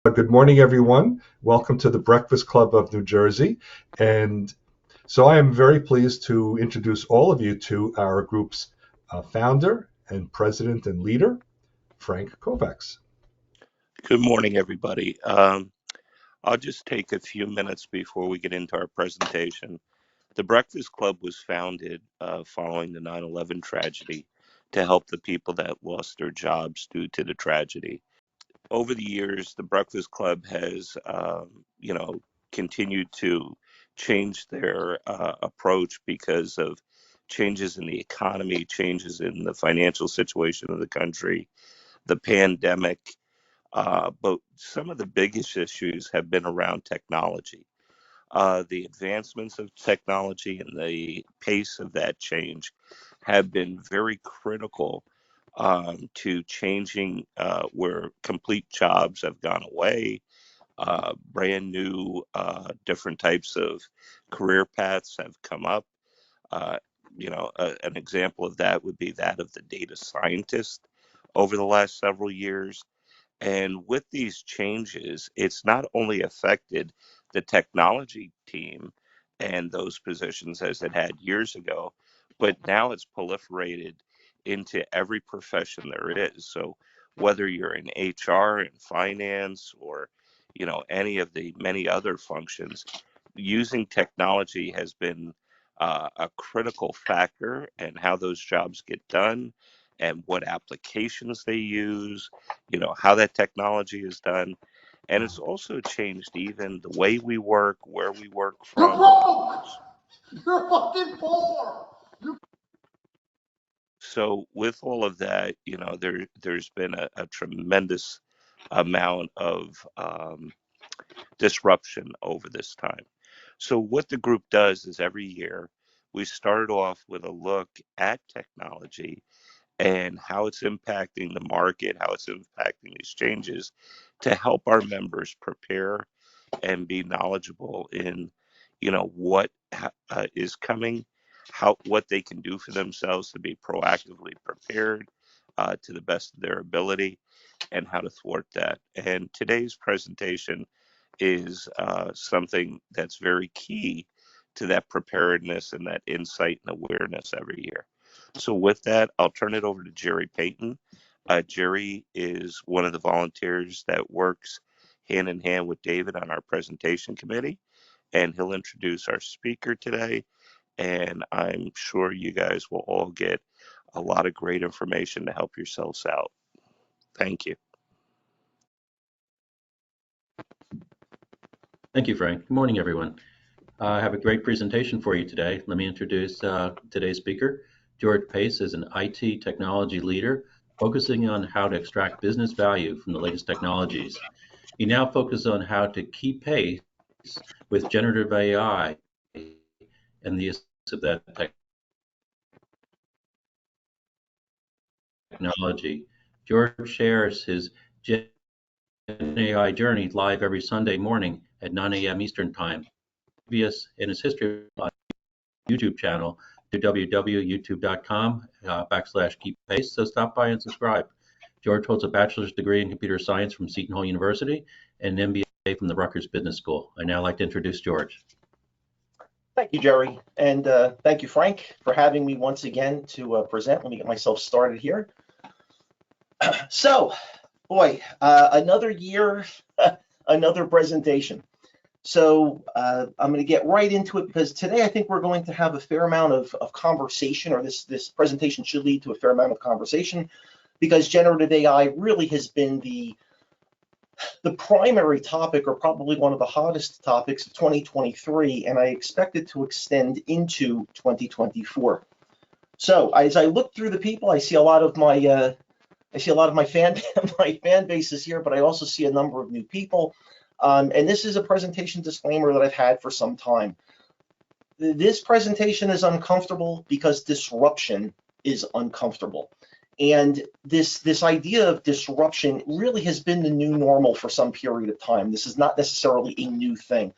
Good morning, everyone. Welcome to the Breakfast Club of New Jersey. And so I am very pleased to introduce all of you to our group's founder and president and leader, Frank Kovacs. Good morning, everybody. I'll just take a few minutes before we get into our presentation. The Breakfast Club was founded following the 9/11 tragedy to help the people that lost their jobs due to the tragedy. Over the years, the Breakfast Club has, continued to change their approach because of changes in the economy, changes in the financial situation of the country, the pandemic. But some of the biggest issues have been around technology. The advancements of technology and the pace of that change have been very critical to changing where complete jobs have gone away. Brand new, different types of career paths have come up. Uh, an example of that would be that of the data scientist over the last several years. And with these changes, it's not only affected the technology team and those positions as it had years ago, but now it's proliferated into every profession there is. So whether you're in HR and finance or, any of the many other functions, using technology has been a critical factor in how those jobs get done and what applications they use, how that technology is done. And it's also changed even the way we work, where we work You're from. broke! You're fucking poor! So with all of that, there's been a tremendous amount of disruption over this time. So what the group does is every year we start off with a look at technology and how it's impacting the market, how it's impacting these changes to help our members prepare and be knowledgeable in, what is coming, what they can do for themselves to be proactively prepared to the best of their ability, and how to thwart that. And today's presentation is something that's very key to that preparedness and that insight and awareness every year. So with that, I'll turn it over to Jerry Payton. Jerry is one of the volunteers that works hand in hand with David on our presentation committee, and he'll introduce our speaker today. And I'm sure you guys will all get a lot of great information to help yourselves out. Thank you. Thank you, Frank. Good morning, everyone. I have a great presentation for you today. Let me introduce today's speaker. George Pace is an IT technology leader focusing on how to extract business value from the latest technologies. He now focuses on how to keep pace with generative AI and the use of that technology. George shares his GenAI journey live every Sunday morning at 9 a.m. Eastern Time. Previous in his history YouTube channel to www.youtube.com/keeppace. So stop by and subscribe. George holds a bachelor's degree in computer science from Seton Hall University and an MBA from the Rutgers Business School. I now like to introduce George. Thank you, Jerry, and thank you, Frank, for having me once again to present. Let me get myself started here. So, boy, another year, another presentation. So I'm going to get right into it because today I think we're going to have a fair amount of conversation, or this presentation should lead to a fair amount of conversation, because generative AI really has been the primary topic, or probably one of the hottest topics of 2023, and I expect it to extend into 2024. So as I look through the people, I see a lot of my fan bases here, but I also see a number of new people. And this is a presentation disclaimer that I've had for some time. This presentation is uncomfortable because disruption is uncomfortable. And this idea of disruption really has been the new normal for some period of time. This is not necessarily a new thing.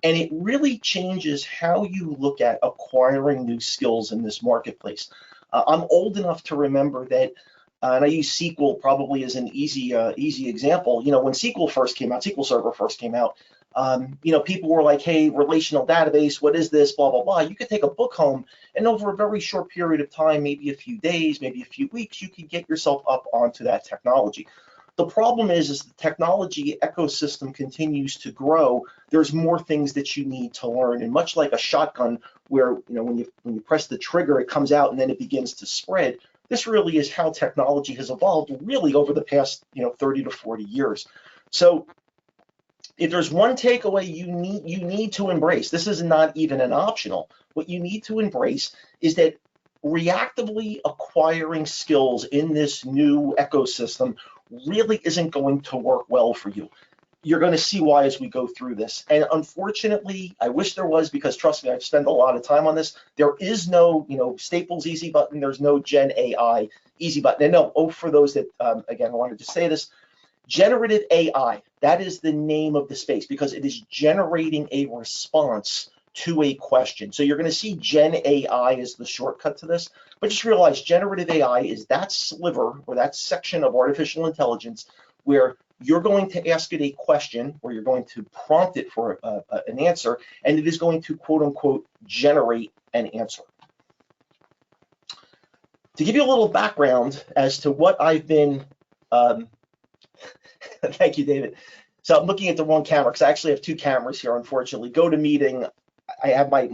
And it really changes how you look at acquiring new skills in this marketplace. I'm old enough to remember that And I use SQL probably as an easy example. You know, when SQL first came out, SQL Server first came out, you know, people were like, hey, relational database, what is this, blah, blah, blah. You could take a book home, and over a very short period of time, maybe a few days, maybe a few weeks, you could get yourself up onto that technology. The problem is the technology ecosystem continues to grow. There's more things that you need to learn. And much like a shotgun, where, you know, when you press the trigger, it comes out and then it begins to spread. This really is how technology has evolved really over the past, you know, 30 to 40 years. So if there's one takeaway you need to embrace, this is not even an optional. What you need to embrace is that reactively acquiring skills in this new ecosystem really isn't going to work well for you. You're going to see why as we go through this. And unfortunately, I wish there was, because trust me, I've spent a lot of time on this. There is no, you know, Staples easy button. There's no GenAI easy button. And no, for those that, again, I wanted to say this, generative AI, that is the name of the space, because it is generating a response to a question. So you're going to see GenAI as the shortcut to this, but just realize generative AI is that sliver or that section of artificial intelligence where you're going to ask it a question, or you're going to prompt it for an answer, and it is going to, quote unquote, generate an answer. To give you a little background as to what I've been, thank you, David. So I'm looking at the wrong camera because I actually have two cameras here, unfortunately. GoToMeeting, I have my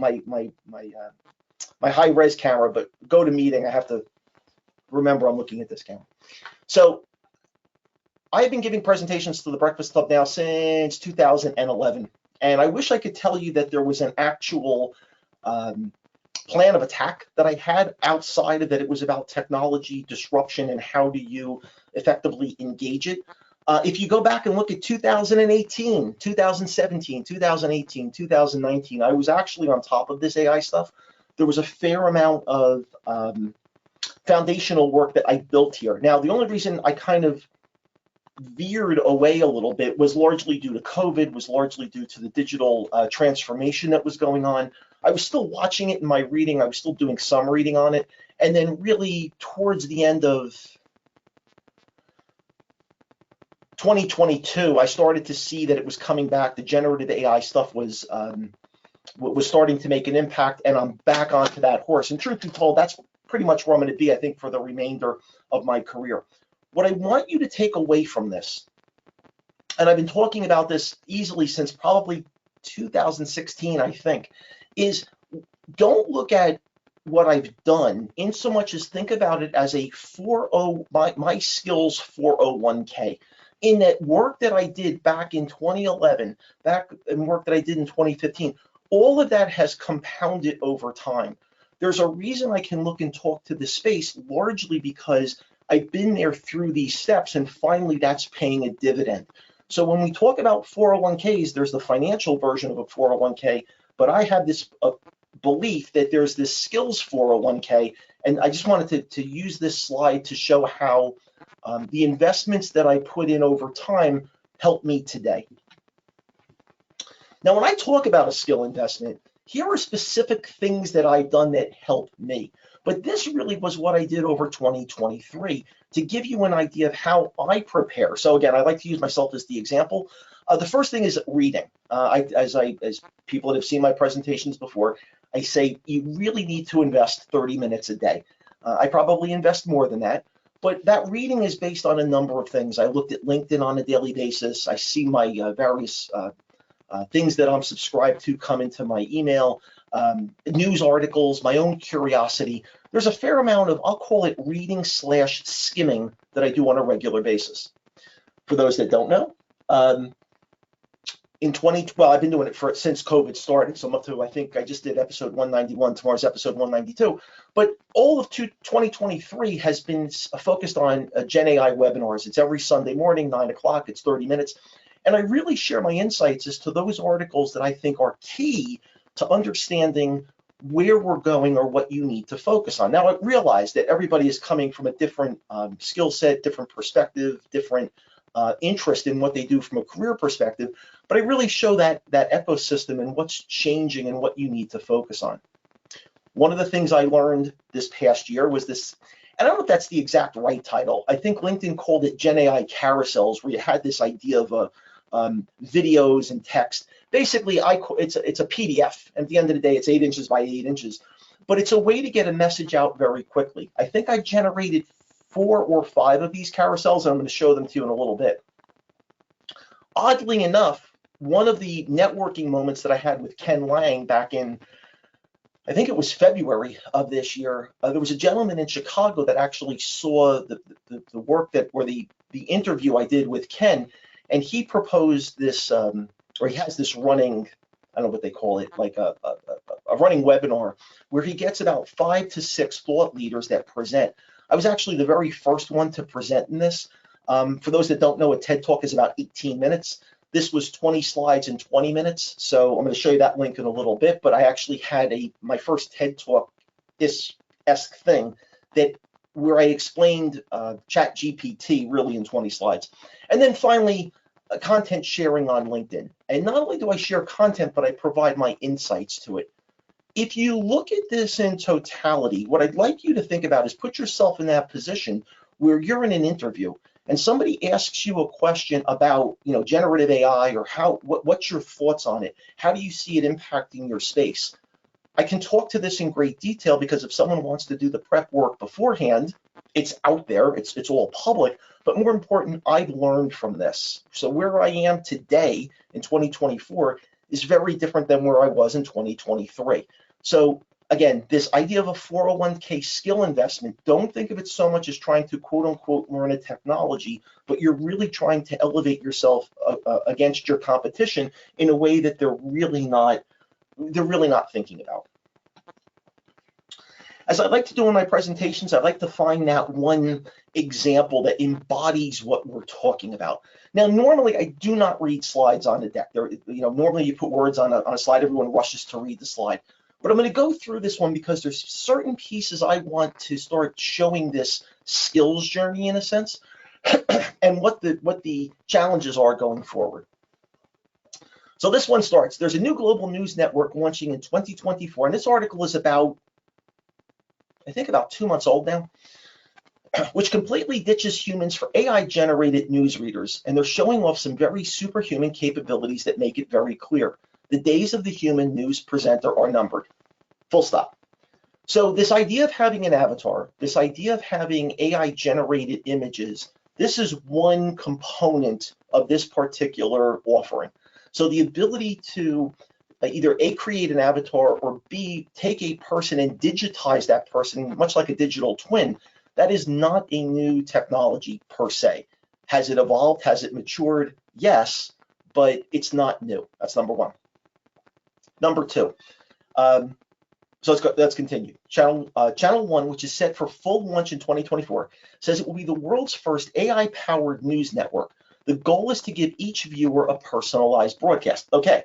high res camera, but GoToMeeting, I have to remember I'm looking at this camera. So I've been giving presentations to the Breakfast Club now since 2011, and I wish I could tell you that there was an actual plan of attack that I had outside of that. It was about technology disruption and how do you effectively engage it. If you go back and look at 2018, 2017, 2018, 2019, I was actually on top of this AI stuff. There was a fair amount of foundational work that I built here. Now, the only reason I kind of veered away a little bit was largely due to COVID, was largely due to the digital transformation that was going on. I was still watching it in my reading. I was still doing some reading on it. And then really towards the end of 2022, I started to see that it was coming back. The generative AI stuff was starting to make an impact, and I'm back onto that horse. And truth be told, that's pretty much where I'm going to be, I think, for the remainder of my career. What I want you to take away from this, and I've been talking about this easily since probably 2016, I think, is don't look at what I've done in so much as think about it as a my skills 401k. In that work that I did back in 2011, back in work that I did in 2015, all of that has compounded over time. There's a reason I can look and talk to this space, largely because I've been there through these steps, and finally that's paying a dividend. So when we talk about 401ks, there's the financial version of a 401k, but I have this belief that there's this skills 401k, and I just wanted to use this slide to show how the investments that I put in over time help me today. Now, when I talk about a skill investment, here are specific things that I've done that help me. But this really was what I did over 2023 to give you an idea of how I prepare. So again, I like to use myself as the example. The first thing is reading. As people that have seen my presentations before, I say you really need to invest 30 minutes a day. I probably invest more than that, but that reading is based on a number of things. I looked at LinkedIn on a daily basis. I see my various things that I'm subscribed to come into my email, news articles, my own curiosity. There's a fair amount of, I'll call it reading / skimming that I do on a regular basis. For those that don't know, I've been doing it since COVID started. So I'm up to, I think I just did episode 191, tomorrow's episode 192. But all of 2023 has been focused on GenAI webinars. It's every Sunday morning, 9 o'clock, it's 30 minutes. And I really share my insights as to those articles that I think are key to understanding where we're going or what you need to focus on. Now, I realize that everybody is coming from a different skill set, different perspective, different interest in what they do from a career perspective, but I really show that ecosystem and what's changing and what you need to focus on. One of the things I learned this past year was this, And I don't know if that's the exact right title. I think LinkedIn called it GenAI carousels, where you had this idea of videos and text. Basically, it's a PDF. And at the end of the day, it's 8 inches by 8 inches. But it's a way to get a message out very quickly. I think I generated 4 or 5 of these carousels, and I'm going to show them to you in a little bit. Oddly enough, one of the networking moments that I had with Ken Lang back in, I think it was February of this year, there was a gentleman in Chicago that actually saw the work that, or the interview I did with Ken, and he proposed this, or he has this running, I don't know what they call it, like a running webinar where he gets about 5 to 6 thought leaders that present. I was actually the very first one to present in this. For those that don't know, a TED Talk is about 18 minutes. This was 20 slides in 20 minutes. So I'm going to show you that link in a little bit, but I actually had my first TED Talk-esque thing where I explained ChatGPT really in 20 slides. And then finally, content sharing on LinkedIn. And not only do I share content, but I provide my insights to it. If you look at this in totality, what I'd like you to think about is put yourself in that position where you're in an interview and somebody asks you a question about, generative AI or what's your thoughts on it? How do you see it impacting your space? I can talk to this in great detail because if someone wants to do the prep work beforehand, it's out there, it's all public, but more important, I've learned from this. So where I am today in 2024 is very different than where I was in 2023. So again, this idea of a 401k skill investment, don't think of it so much as trying to quote unquote learn a technology, but you're really trying to elevate yourself against your competition in a way that they're really not thinking about. As I like to do in my presentations, I like to find that one example that embodies what we're talking about. Now, normally I do not read slides on the deck. Normally you put words on a slide, everyone rushes to read the slide. But I'm going to go through this one because there's certain pieces I want to start showing this skills journey in a sense, and what the challenges are going forward. So this one starts, there's a new global news network launching in 2024, and this article is about 2 months old now, which completely ditches humans for AI-generated news readers, and they're showing off some very superhuman capabilities that make it very clear. The days of the human news presenter are numbered. Full stop. So this idea of having an avatar, this idea of having AI-generated images, this is one component of this particular offering. So the ability to either A, create an avatar, or B, take a person and digitize that person, much like a digital twin, that is not a new technology per se. Has it evolved? Has it matured? Yes, but it's not new. That's number one. Number two, so let's continue. Channel 1, which is set for full launch in 2024, says it will be the world's first AI-powered news network. The goal is to give each viewer a personalized broadcast. Okay,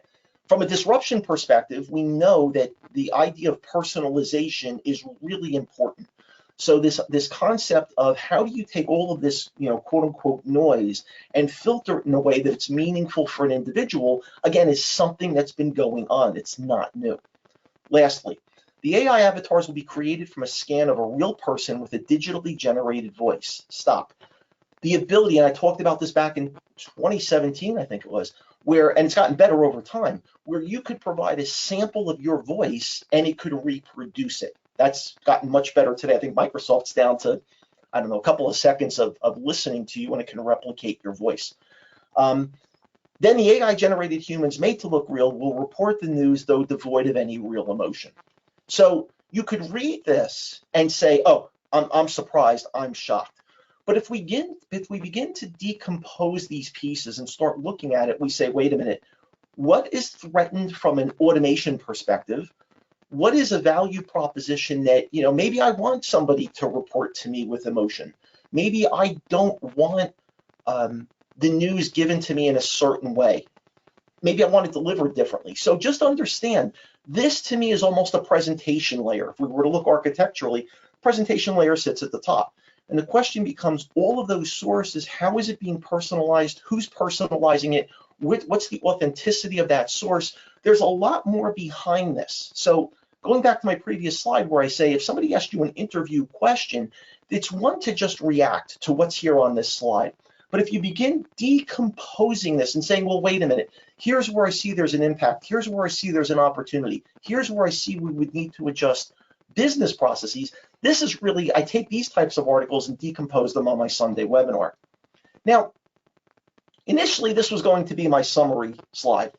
from a disruption perspective, we know that the idea of personalization is really important. So this concept of how do you take all of this, quote unquote noise and filter it in a way that it's meaningful for an individual, again, is something that's been going on. It's not new. Lastly, the AI avatars will be created from a scan of a real person with a digitally generated voice. Stop. The ability, and I talked about this back in 2017, I think it was, and it's gotten better over time, where you could provide a sample of your voice and it could reproduce it. That's gotten much better today. I think Microsoft's down to, I don't know, a couple of seconds of listening to you and it can replicate your voice. Then the AI-generated humans made to look real will report the news, though devoid of any real emotion. So you could read this and say, oh, I'm surprised, I'm shocked. But if we begin to decompose these pieces and start looking at it, we say, wait a minute, what is threatened from an automation perspective? What is a value proposition that, maybe I want somebody to report to me with emotion. Maybe I don't want the news given to me in a certain way. Maybe I want it delivered differently. So just understand, this to me is almost a presentation layer. If we were to look architecturally, presentation layer sits at the top. And the question becomes, all of those sources, how is it being personalized? Who's personalizing it? What's the authenticity of that source? There's a lot more behind this. So going back to my previous slide where I say, if somebody asked you an interview question, It's one to just react to what's here on this slide. But if you begin decomposing this and saying, well, wait a minute, here's where I see there's an impact, here's where I see there's an opportunity, here's where I see we would need to adjust business processes, this is really, I take these types of articles and decompose them on my Sunday webinar. Now, initially, this was going to be my summary slide,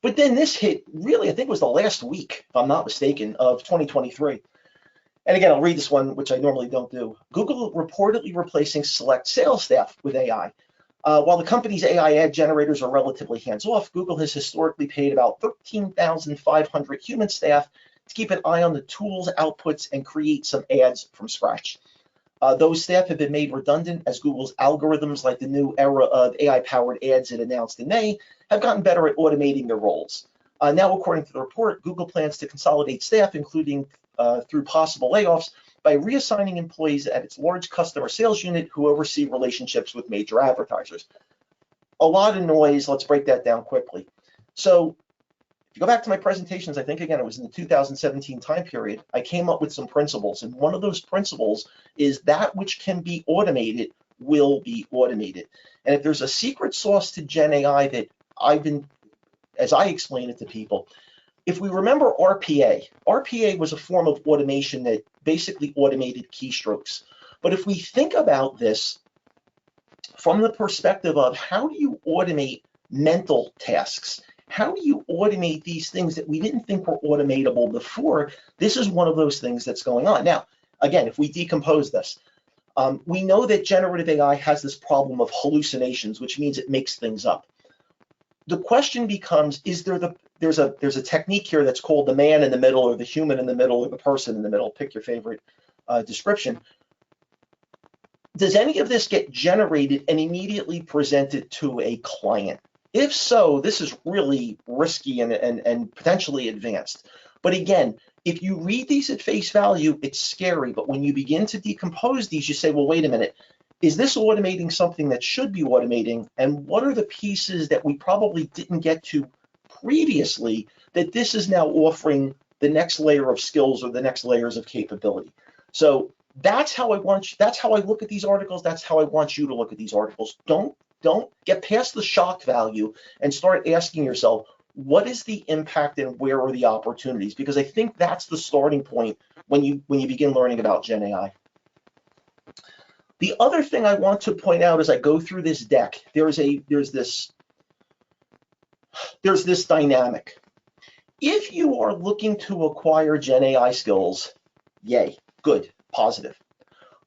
but then this hit really, I think it was the last week, if I'm not mistaken, of 2023. And again, I'll read this one, which I normally don't do. Google reportedly replacing select sales staff with AI. While the company's AI ad generators are relatively hands-off, Google has historically paid about 13,500 human staff to keep an eye on the tools, outputs, and create some ads from scratch. Those staff have been made redundant as Google's algorithms, like the new era of AI-powered ads it announced in May, have gotten better at automating their roles. Now, according to the report, Google plans to consolidate staff, including through possible layoffs, by reassigning employees at its large customer sales unit who oversee relationships with major advertisers. A lot of noise. Let's break that down quickly. So if you go back to my presentations, I think, again, it was in the 2017 time period, I came up with some principles. And one of those principles is that which can be automated will be automated. And if there's a secret sauce to GenAI that as I explain it to people, if we remember RPA was a form of automation that basically automated keystrokes. But if we think about this from the perspective of how do you automate mental tasks, how do you automate these things that we didn't think were automatable before, this is one of those things that's going on. Now, again, if we decompose this, we know that generative AI has this problem of hallucinations, which means it makes things up. The question becomes, is there's a technique here that's called the man in the middle, or the human in the middle, or the person in the middle, pick your favorite description. Does any of this get generated and immediately presented to a client? If so, this is really risky and potentially advanced. But again, if you read these at face value, it's scary. But when you begin to decompose these, you say, well, wait a minute. Is this automating something that should be automating? And what are the pieces that we probably didn't get to previously that this is now offering the next layer of skills or the next layers of capability? So that's how I look at these articles. That's how I want you to look at these articles. Don't get past the shock value and start asking yourself, what is the impact and where are the opportunities? Because I think that's the starting point when you begin learning about GenAI. The other thing I want to point out as I go through this deck, there's this dynamic. If you are looking to acquire GenAI skills, yay, good, positive.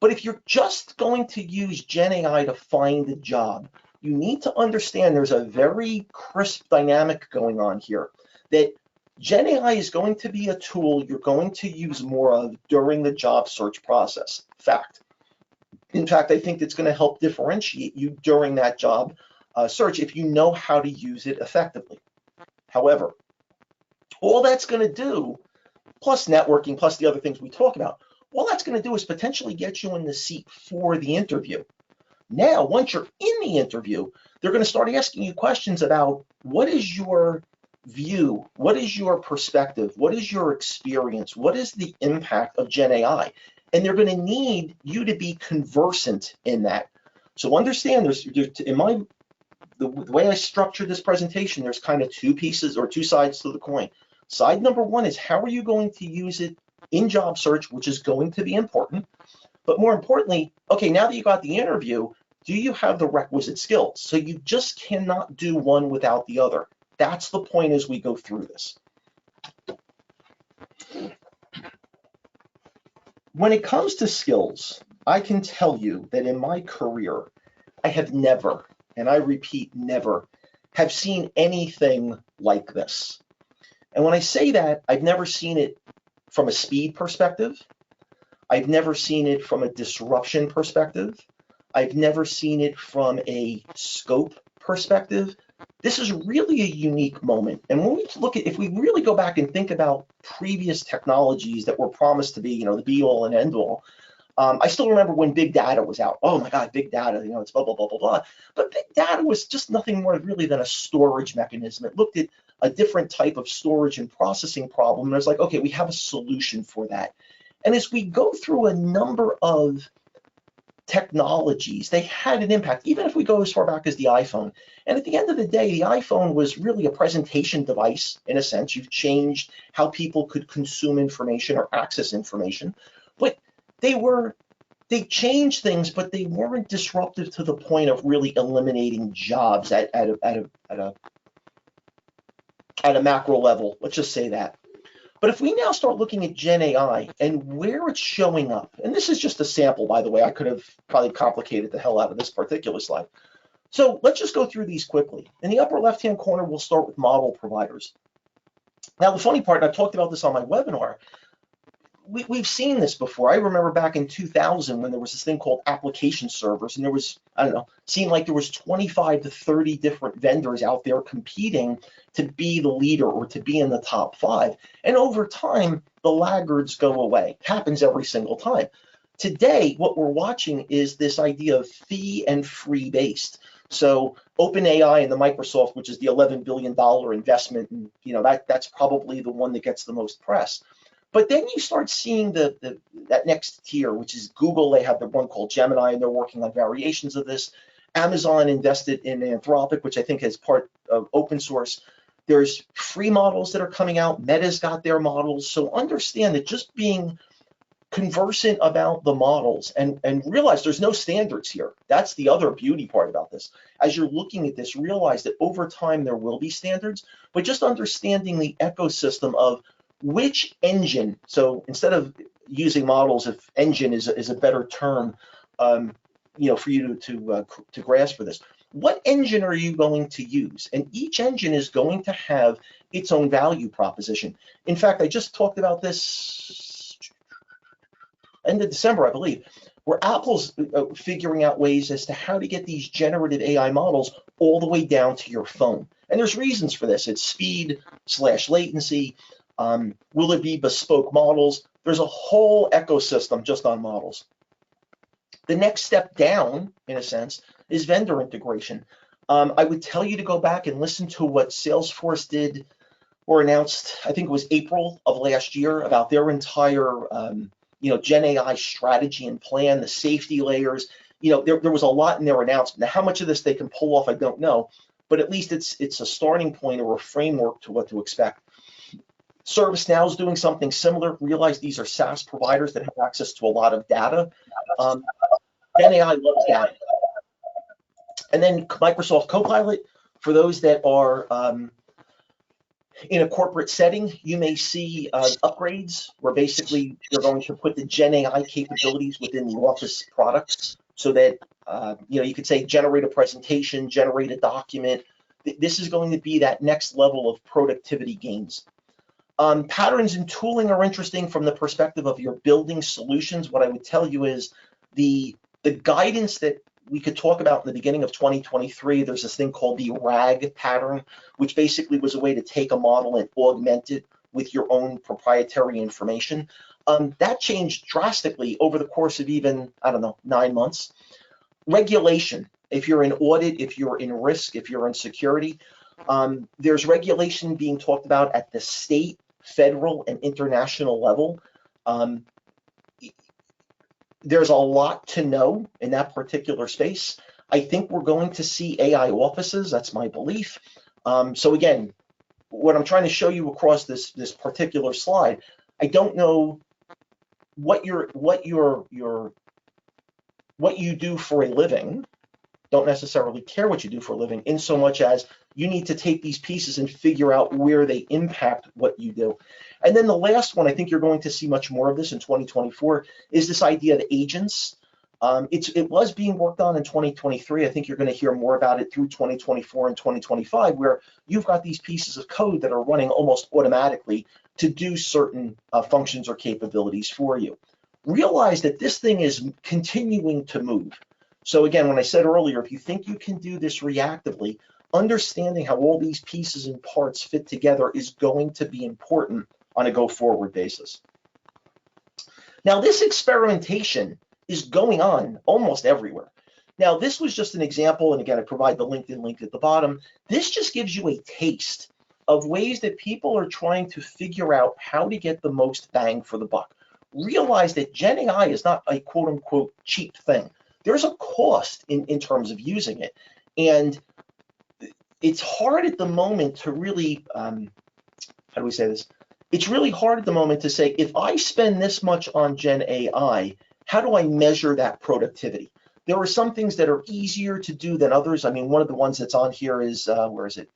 But if you're just going to use GenAI to find a job, you need to understand there's a very crisp dynamic going on here, that GenAI is going to be a tool you're going to use more of during the job search process. In fact, I think it's going to help differentiate you during that job search if you know how to use it effectively. However, all that's going to do, plus networking, plus the other things we talk about, all that's going to do is potentially get you in the seat for the interview. Now, once you're in the interview, they're going to start asking you questions about what is your view, what is your perspective, what is your experience, what is the impact of GenAI? And they're going to need you to be conversant in that. So understand, the way I structured this presentation, there's kind of two pieces or two sides to the coin. Side number one is how are you going to use it in job search, which is going to be important. But more importantly, okay, now that you got the interview, do you have the requisite skills? So you just cannot do one without the other. That's the point as we go through this. When it comes to skills, I can tell you that in my career, I have never, and I repeat, never, have seen anything like this. And when I say that, I've never seen it from a speed perspective. I've never seen it from a disruption perspective. I've never seen it from a scope perspective. This is really a unique moment. And when we look at, if we really go back and think about previous technologies that were promised to be, the be all and end all, I still remember when big data was out. Oh my God, big data, it's blah, blah, blah, blah, blah. But big data was just nothing more really than a storage mechanism. It looked at a different type of storage and processing problem. And it's like, okay, we have a solution for that. And as we go through a number of technologies, they had an impact, even if we go as far back as the iPhone. And at the end of the day, the iPhone was really a presentation device, in a sense. You've changed how people could consume information or access information. But they changed things, but they weren't disruptive to the point of really eliminating jobs at a macro level. Let's just say that. But if we now start looking at Gen AI and where it's showing up, and this is just a sample, by the way, I could have probably complicated the hell out of this particular slide. So let's just go through these quickly. In the upper left-hand corner, we'll start with model providers. Now, the funny part, and I've talked about this on my webinar, we've seen this before. I remember back in 2000 when there was this thing called application servers, and there was, I don't know, seemed like there was 25 to 30 different vendors out there competing to be the leader or to be in the top 5. And over time, the laggards go away. It happens every single time. Today, what we're watching is this idea of fee and free based. So OpenAI and the Microsoft, which is the $11 billion investment, and that's probably the one that gets the most press. But then you start seeing that next tier, which is Google. They have the one called Gemini, and they're working on variations of this. Amazon invested in Anthropic, which I think is part of open source. There's free models that are coming out. Meta's got their models. So understand that just being conversant about the models and realize there's no standards here. That's the other beauty part about this. As you're looking at this, realize that over time there will be standards, but just understanding the ecosystem of which engine. So instead of using models, if engine is a better term, for you to grasp for this, what engine are you going to use? And each engine is going to have its own value proposition. In fact, I just talked about this end of December, I believe, where Apple's figuring out ways as to how to get these generative AI models all the way down to your phone. And there's reasons for this. It's speed/latency. Will it be bespoke models? There's a whole ecosystem just on models. The next step down, in a sense, is vendor integration. I would tell you to go back and listen to what Salesforce did or announced, I think it was April of last year, about their entire Gen AI strategy and plan, the safety layers. There was a lot in their announcement. Now, how much of this they can pull off, I don't know, but at least it's a starting point or a framework to what to expect. ServiceNow is doing something similar. Realize these are SaaS providers that have access to a lot of data. GenAI loves data. And then Microsoft CoPilot, for those that are in a corporate setting, you may see upgrades where basically you're going to put the GenAI capabilities within the Office product so that you could say generate a presentation, generate a document. This is going to be that next level of productivity gains. Patterns and tooling are interesting from the perspective of your building solutions. What I would tell you is the guidance that we could talk about in the beginning of 2023, there's this thing called the RAG pattern, which basically was a way to take a model and augment it with your own proprietary information. That changed drastically over the course of even, 9 months. Regulation, if you're in audit, if you're in risk, if you're in security, there's regulation being talked about at the state, federal, and international level. There's a lot to know in that particular space. I think we're going to see AI offices. That's my belief. So again, what I'm trying to show you across this particular slide, I don't know what you do for a living. Don't necessarily care what you do for a living, in so much as you need to take these pieces and figure out where they impact what you do. And then the last one, I think you're going to see much more of this in 2024, is this idea of agents. It was being worked on in 2023. I think you're going to hear more about it through 2024 and 2025, where you've got these pieces of code that are running almost automatically to do certain functions or capabilities for you. Realize that this thing is continuing to move. So again, when I said earlier, if you think you can do this reactively, understanding how all these pieces and parts fit together is going to be important on a go-forward basis. Now, this experimentation is going on almost everywhere. Now, this was just an example, and again, I provide the LinkedIn link at the bottom. This just gives you a taste of ways that people are trying to figure out how to get the most bang for the buck. Realize that GenAI is not a quote-unquote cheap thing. there's a cost in terms of using it. And it's hard at the moment to really, how do we say this? It's really hard at the moment to say, if I spend this much on Gen AI, how do I measure that productivity? There are some things that are easier to do than others. I mean, one of the ones that's on here is, where is it?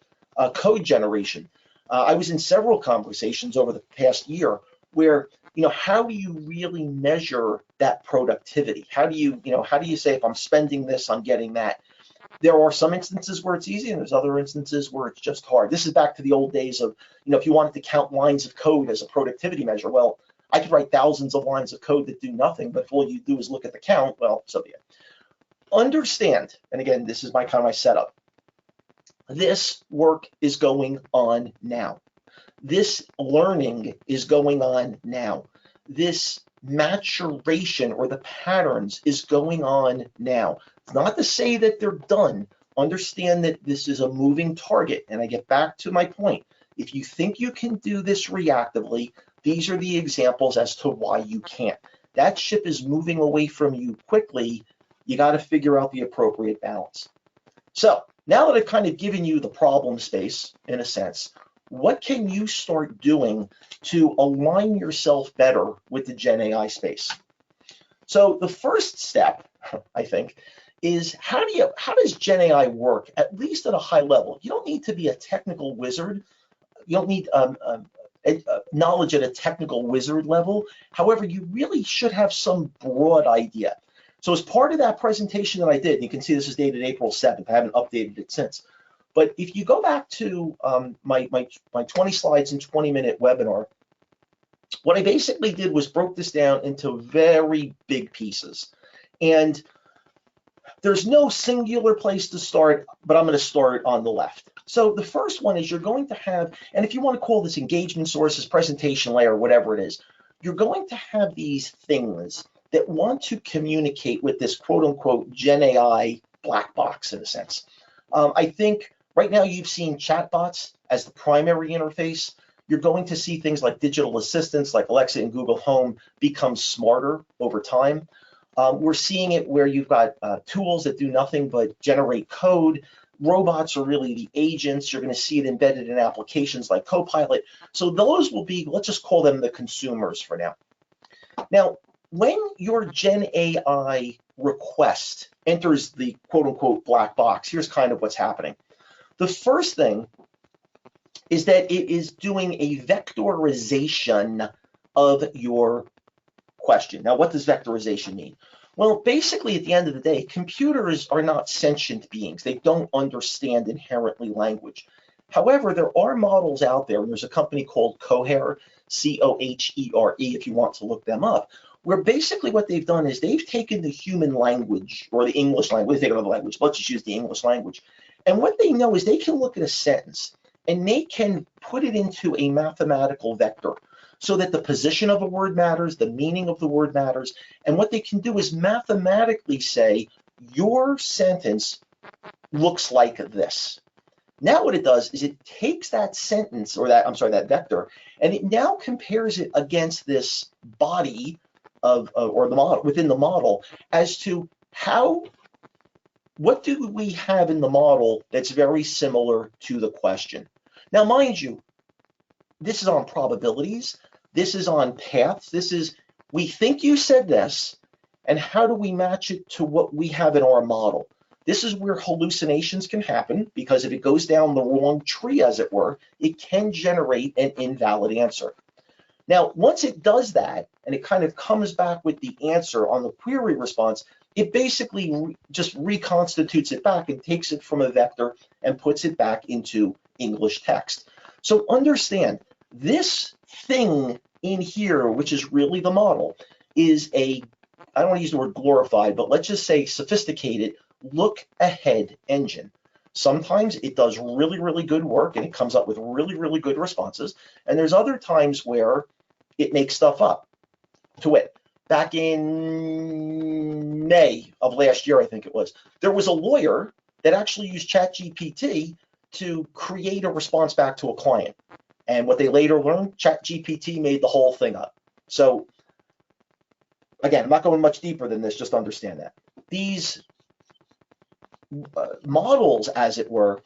Code generation. I was in several conversations over the past year where, how do you really measure that productivity? How do you say, if I'm spending this, I'm getting that? There are some instances where it's easy, and there's other instances where it's just hard. This is back to the old days of, if you wanted to count lines of code as a productivity measure, well, I could write thousands of lines of code that do nothing, but if all you do is look at the count, well, so be it. Understand, and again, this is my setup. This work is going on now. This learning is going on now. This maturation or the patterns is going on now. It's not to say that they're done. Understand that this is a moving target. And I get back to my point. If you think you can do this reactively, these are the examples as to why you can't. That ship is moving away from you quickly. You got to figure out the appropriate balance. So now that I've kind of given you the problem space, in a sense, what can you start doing to align yourself better with the Gen AI space? So the first step, I think, is how does Gen AI work, at least at a high level? You don't need to be a technical wizard. You don't need knowledge at a technical wizard level. However, you really should have some broad idea. So as part of that presentation that I did, and you can see this is dated April 7th. I haven't updated it since. But if you go back to my 20 slides and 20-minute webinar, what I basically did was broke this down into very big pieces. And there's no singular place to start, but I'm going to start on the left. So the first one is you're going to have, and if you want to call this engagement sources, presentation layer, whatever it is, you're going to have these things that want to communicate with this quote unquote Gen AI black box in a sense. I think right now you've seen chatbots as the primary interface. You're going to see things like digital assistants like Alexa and Google Home become smarter over time. We're seeing it where you've got tools that do nothing but generate code. Robots are really the agents. You're going to see it embedded in applications like CoPilot. So those will be, let's just call them the consumers for now. Now, when your Gen AI request enters the quote unquote black box, here's kind of what's happening. The first thing is that it is doing a vectorization of your question. Now, what does vectorization mean? Well, basically, at the end of the day, computers are not sentient beings. They don't understand inherently language. However, there are models out there, and there's a company called Cohere, C-O-H-E-R-E, if you want to look them up, where basically what they've done is they've taken the human language, or the English language, they take another language, let's just use the English language, and what they know is they can look at a sentence, and they can put it into a mathematical vector, so that the position of a word matters, the meaning of the word matters, and what they can do is mathematically say, your sentence looks like this. Now what it does is it takes that sentence, or that vector, and it now compares it against this body of, or the model, within the model, as to what do we have in the model that's very similar to the question. Now, mind you, this is on probabilities, this is on paths, this is, we think you said this, and how do we match it to what we have in our model? This is where hallucinations can happen, because if it goes down the wrong tree, as it were, it can generate an invalid answer. Now, once it does that, and it kind of comes back with the answer on the query response, it basically just reconstitutes it back and takes it from a vector and puts it back into English text. So understand, this thing in here, which is really the model, is a, I don't want to use the word glorified, but let's just say sophisticated look ahead engine. Sometimes it does really, really good work and it comes up with really, really good responses. And there's other times where it makes stuff up. To wit, back in May of last year, I think it was, there was a lawyer that actually used ChatGPT to create a response back to a client. And what they later learned, ChatGPT made the whole thing up. So again, I'm not going much deeper than this, just understand that. these models, as it were,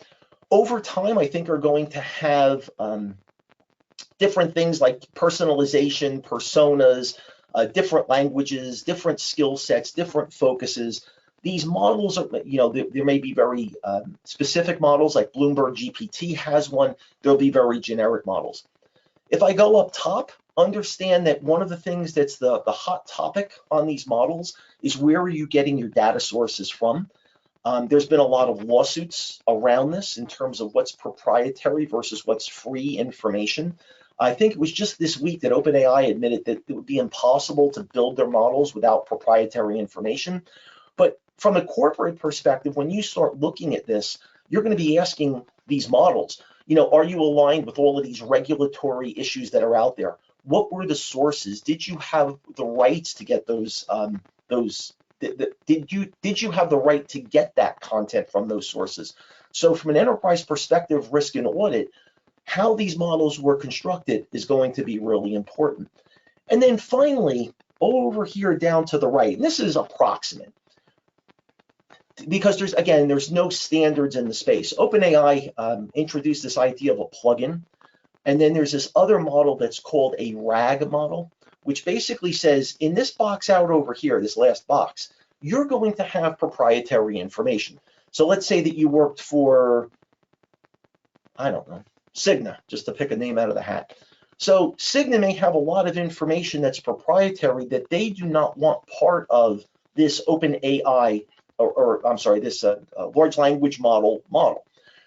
over time, I think are going to have different things like personalization, personas, different languages, different skill sets, different focuses. These models are, there may be very specific models, like BloombergGPT has one. There'll be very generic models. If I go up top, understand that one of the things that's the hot topic on these models is, where are you getting your data sources from? There's been a lot of lawsuits around this in terms of what's proprietary versus what's free information. I think it was just this week that OpenAI admitted that it would be impossible to build their models without proprietary information. But from a corporate perspective, when you start looking at this, you're going to be asking these models, are you aligned with all of these regulatory issues that are out there? What were the sources? Did you have the rights to get those? Did you have the right to get that content from those sources? So from an enterprise perspective, risk and audit, how these models were constructed is going to be really important. And then finally, over here down to the right, and this is approximate, because there's no standards in the space. OpenAI introduced this idea of a plugin, and then there's this other model that's called a RAG model, which basically says, in this box out over here, this last box, you're going to have proprietary information. So let's say that you worked for, I don't know, Cigna, just to pick a name out of the hat. So Cigna may have a lot of information that's proprietary that they do not want part of this OpenAI, this large language model.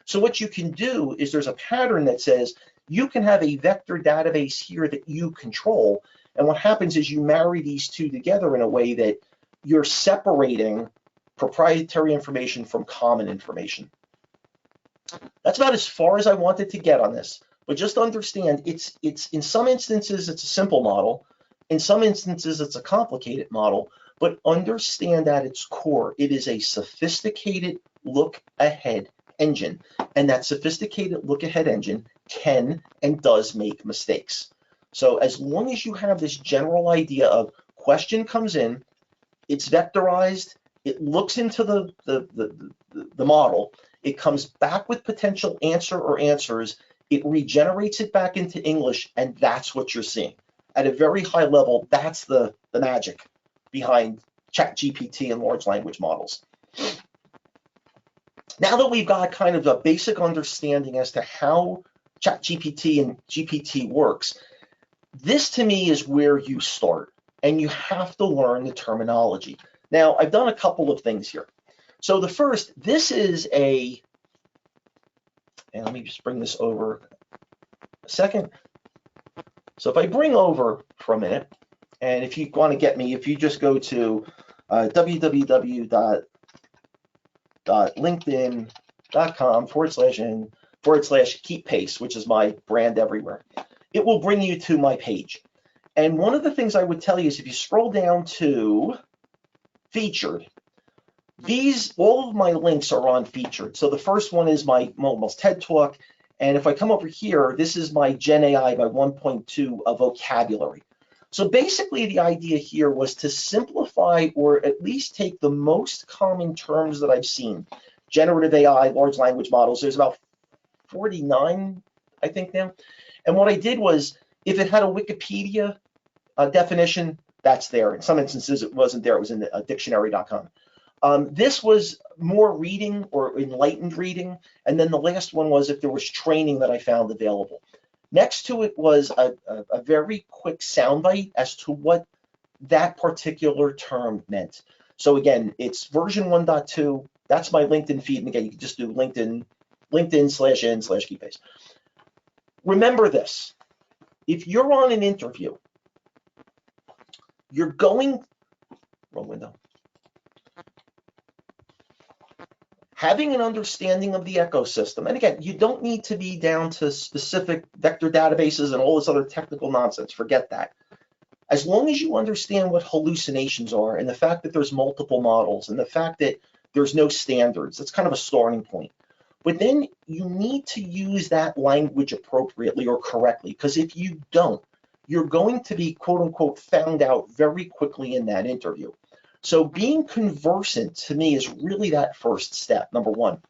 So what you can do is, there's a pattern that says you can have a vector database here that you control. And what happens is you marry these two together in a way that you're separating proprietary information from common information. That's about as far as I wanted to get on this, but just understand it's in some instances it's a simple model, in some instances it's a complicated model, but understand at its core it is a sophisticated look-ahead engine, and that sophisticated look-ahead engine can and does make mistakes. So as long as you have this general idea of, question comes in, it's vectorized, it looks into the model, it comes back with potential answer or answers, it regenerates it back into English, and that's what you're seeing. At a very high level, that's the magic behind ChatGPT and large language models. Now that we've got kind of a basic understanding as to how ChatGPT and GPT works, this to me is where you start, and you have to learn the terminology. Now, I've done a couple of things here. So the first, this is and let me just bring this over a second. So if I bring over for a minute, and if you want to get me, if you just go to www.linkedin.com/keep pace, which is my brand everywhere, it will bring you to my page. And one of the things I would tell you is, if you scroll down to featured, all of my links are on featured. So the first one is my almost TED Talk. And if I come over here, this is my GenAI by 1.2 of vocabulary. So basically the idea here was to simplify, or at least take the most common terms that I've seen. Generative AI, large language models, there's about 49, I think now. And what I did was, if it had a Wikipedia definition, that's there. In some instances, it wasn't there. It was in dictionary.com. This was more reading or enlightened reading. And then the last one was if there was training that I found available. Next to it was a very quick soundbite as to what that particular term meant. So again, it's version 1.2. That's my LinkedIn feed. And again, you can just do LinkedIn/n/keeppace. Remember this. If you're on an interview, you're going, wrong window. Having an understanding of the ecosystem, and again, you don't need to be down to specific vector databases and all this other technical nonsense, forget that. As long as you understand what hallucinations are, and the fact that there's multiple models, and the fact that there's no standards, that's kind of a starting point. But then you need to use that language appropriately or correctly, because if you don't, you're going to be, quote unquote, found out very quickly in that interview. So being conversant to me is really that first step, number one.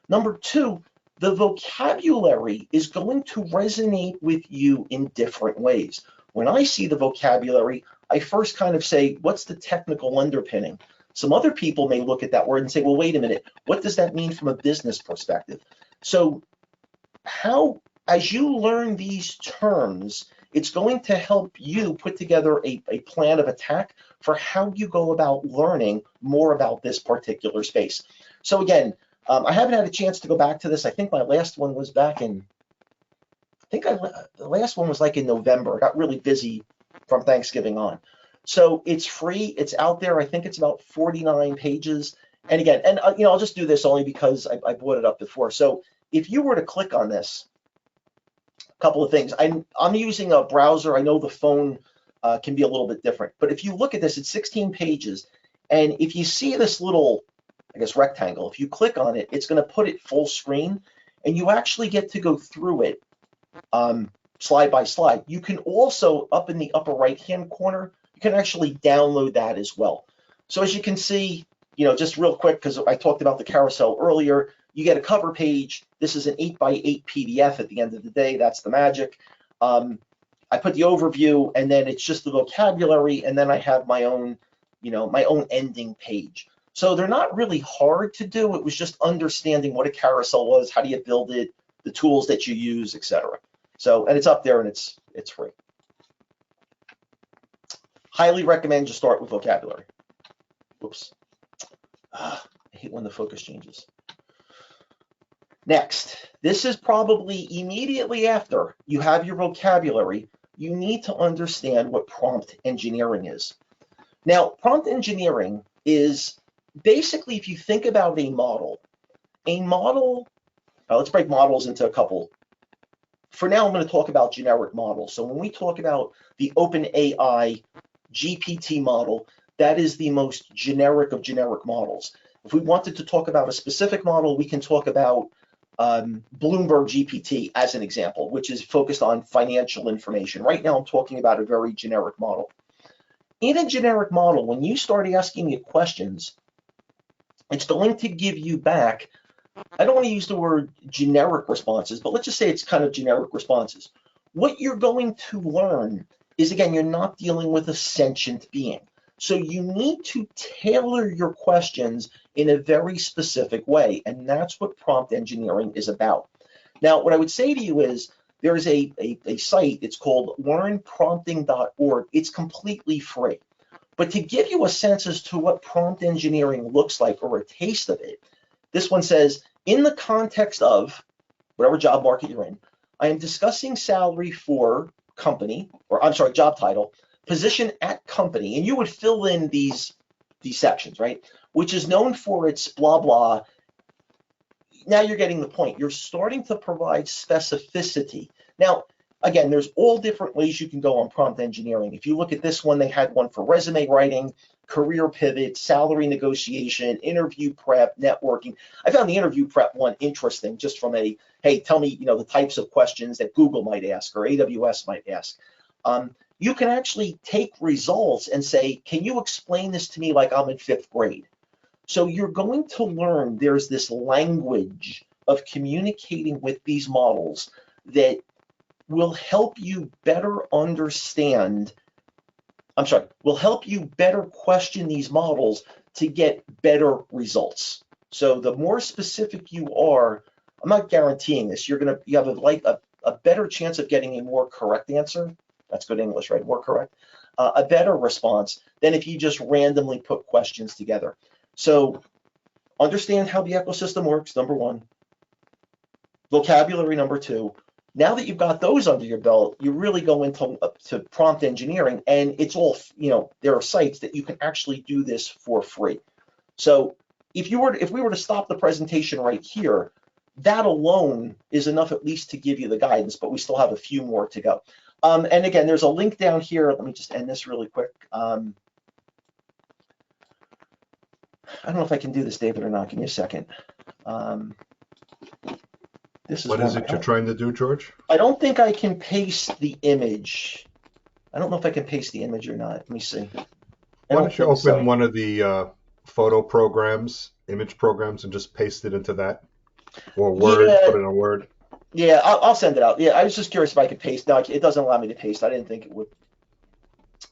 Number two, the vocabulary is going to resonate with you in different ways. When I see the vocabulary, I first kind of say, what's the technical underpinning? Some other people may look at that word and say, well, wait a minute, what does that mean from a business perspective? So as you learn these terms, it's going to help you put together a plan of attack for how you go about learning more about this particular space. So again, I haven't had a chance to go back to this. I think my last one was back in, the last one was like in November. I got really busy from Thanksgiving on. So it's free, it's out there. I think it's about 49 pages. And again, I'll just do this only because I brought it up before. So if you were to click on this, a couple of things. I'm using a browser. I know the phone can be a little bit different, but if you look at this, it's 16 pages. And if you see this little, I guess, rectangle, if you click on it, it's going to put it full screen, and you actually get to go through it slide by slide. You can also, up in the upper right-hand corner, you can actually download that as well. So as you can see, just real quick, because I talked about the carousel earlier, you get a cover page. This is an 8x8 PDF at the end of the day. That's the magic. I put the overview, and then it's just the vocabulary, and then I have my own, my own ending page. So they're not really hard to do. It was just understanding what a carousel was, how do you build it, the tools that you use, etc. So, and it's up there, and it's free. Highly recommend you start with vocabulary. Whoops. I hate when the focus changes. Next, this is probably immediately after you have your vocabulary, you need to understand what prompt engineering is. Now, prompt engineering is basically, if you think about a model, let's break models into a couple. For now, I'm going to talk about generic models. So when we talk about the OpenAI GPT model, that is the most generic of generic models. If we wanted to talk about a specific model, we can talk about BloombergGPT as an example, which is focused on financial information. Right now, I'm talking about a very generic model. In a generic model, when you start asking it questions, it's going to give you back, I don't want to use the word generic responses, but let's just say it's kind of generic responses. What you're going to learn is, again, you're not dealing with a sentient being. So you need to tailor your questions in a very specific way, and that's what prompt engineering is about. Now, what I would say to you is there is a site, it's called learnprompting.org. It's completely free. But to give you a sense as to what prompt engineering looks like, or a taste of it, this one says, in the context of whatever job market you're in, I am discussing salary for company, or I'm sorry, job title, position at company, and you would fill in these sections, right? Which is known for its blah, blah. Now you're getting the point. You're starting to provide specificity. Now, again, there's all different ways you can go on prompt engineering. If you look at this one, they had one for resume writing, career pivot, salary negotiation, interview prep, networking. I found the interview prep one interesting, just from a, hey, tell me, the types of questions that Google might ask or AWS might ask. You can actually take results and say, can you explain this to me like I'm in 5th grade? So you're going to learn there's this language of communicating with these models that will help you better understand, will help you better question these models to get better results. So the more specific you are, I'm not guaranteeing this, you have a better chance of getting a more correct answer. That's good English, right? More correct. A better response than if you just randomly put questions together. So understand how the ecosystem works, number one. Vocabulary, number two. Now that you've got those under your belt, you really go into prompt engineering, and it's all, there are sites that you can actually do this for free. So if we were to stop the presentation right here, that alone is enough at least to give you the guidance, but we still have a few more to go. And again, there's a link down here. Let me just end this really quick. I don't know if I can do this, David, or not. Give me a second. What is it you're trying to do, George? I don't think I can paste the image. I don't know if I can paste the image or not. Let me see. I Why don't don't you think open so. one of the photo programs, image programs, and just paste it into that? Or Word, Yeah, put it in a Word. yeah, I'll send it out. Yeah, I was just curious if I could paste. No, it doesn't allow me to paste. I didn't think it would.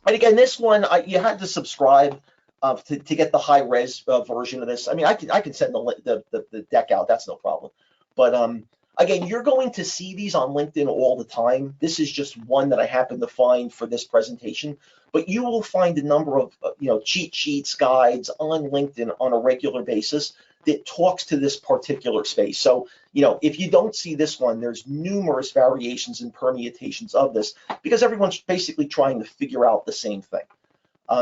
And again, this one, you had to subscribe to get the high res version of this. I mean, I can send the deck out. That's no problem. But again, you're going to see these on LinkedIn all the time. This is just one that I happen to find for this presentation. But you will find a number of cheat sheets, guides on LinkedIn on a regular basis that talks to this particular space. So if you don't see this one, there's numerous variations and permutations of this because everyone's basically trying to figure out the same thing.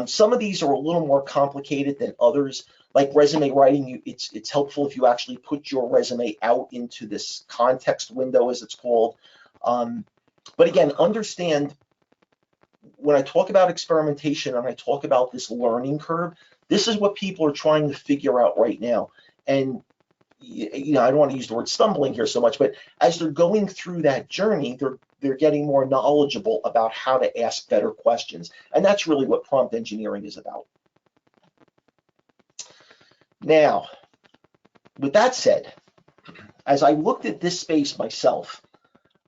Some of these are a little more complicated than others. Like resume writing, it's helpful if you actually put your resume out into this context window, as it's called. But again, understand when I talk about experimentation and I talk about this learning curve, this is what people are trying to figure out right now. And I don't want to use the word stumbling here so much, but as they're going through that journey, they're getting more knowledgeable about how to ask better questions. And that's really what prompt engineering is about. Now, with that said, as I looked at this space myself,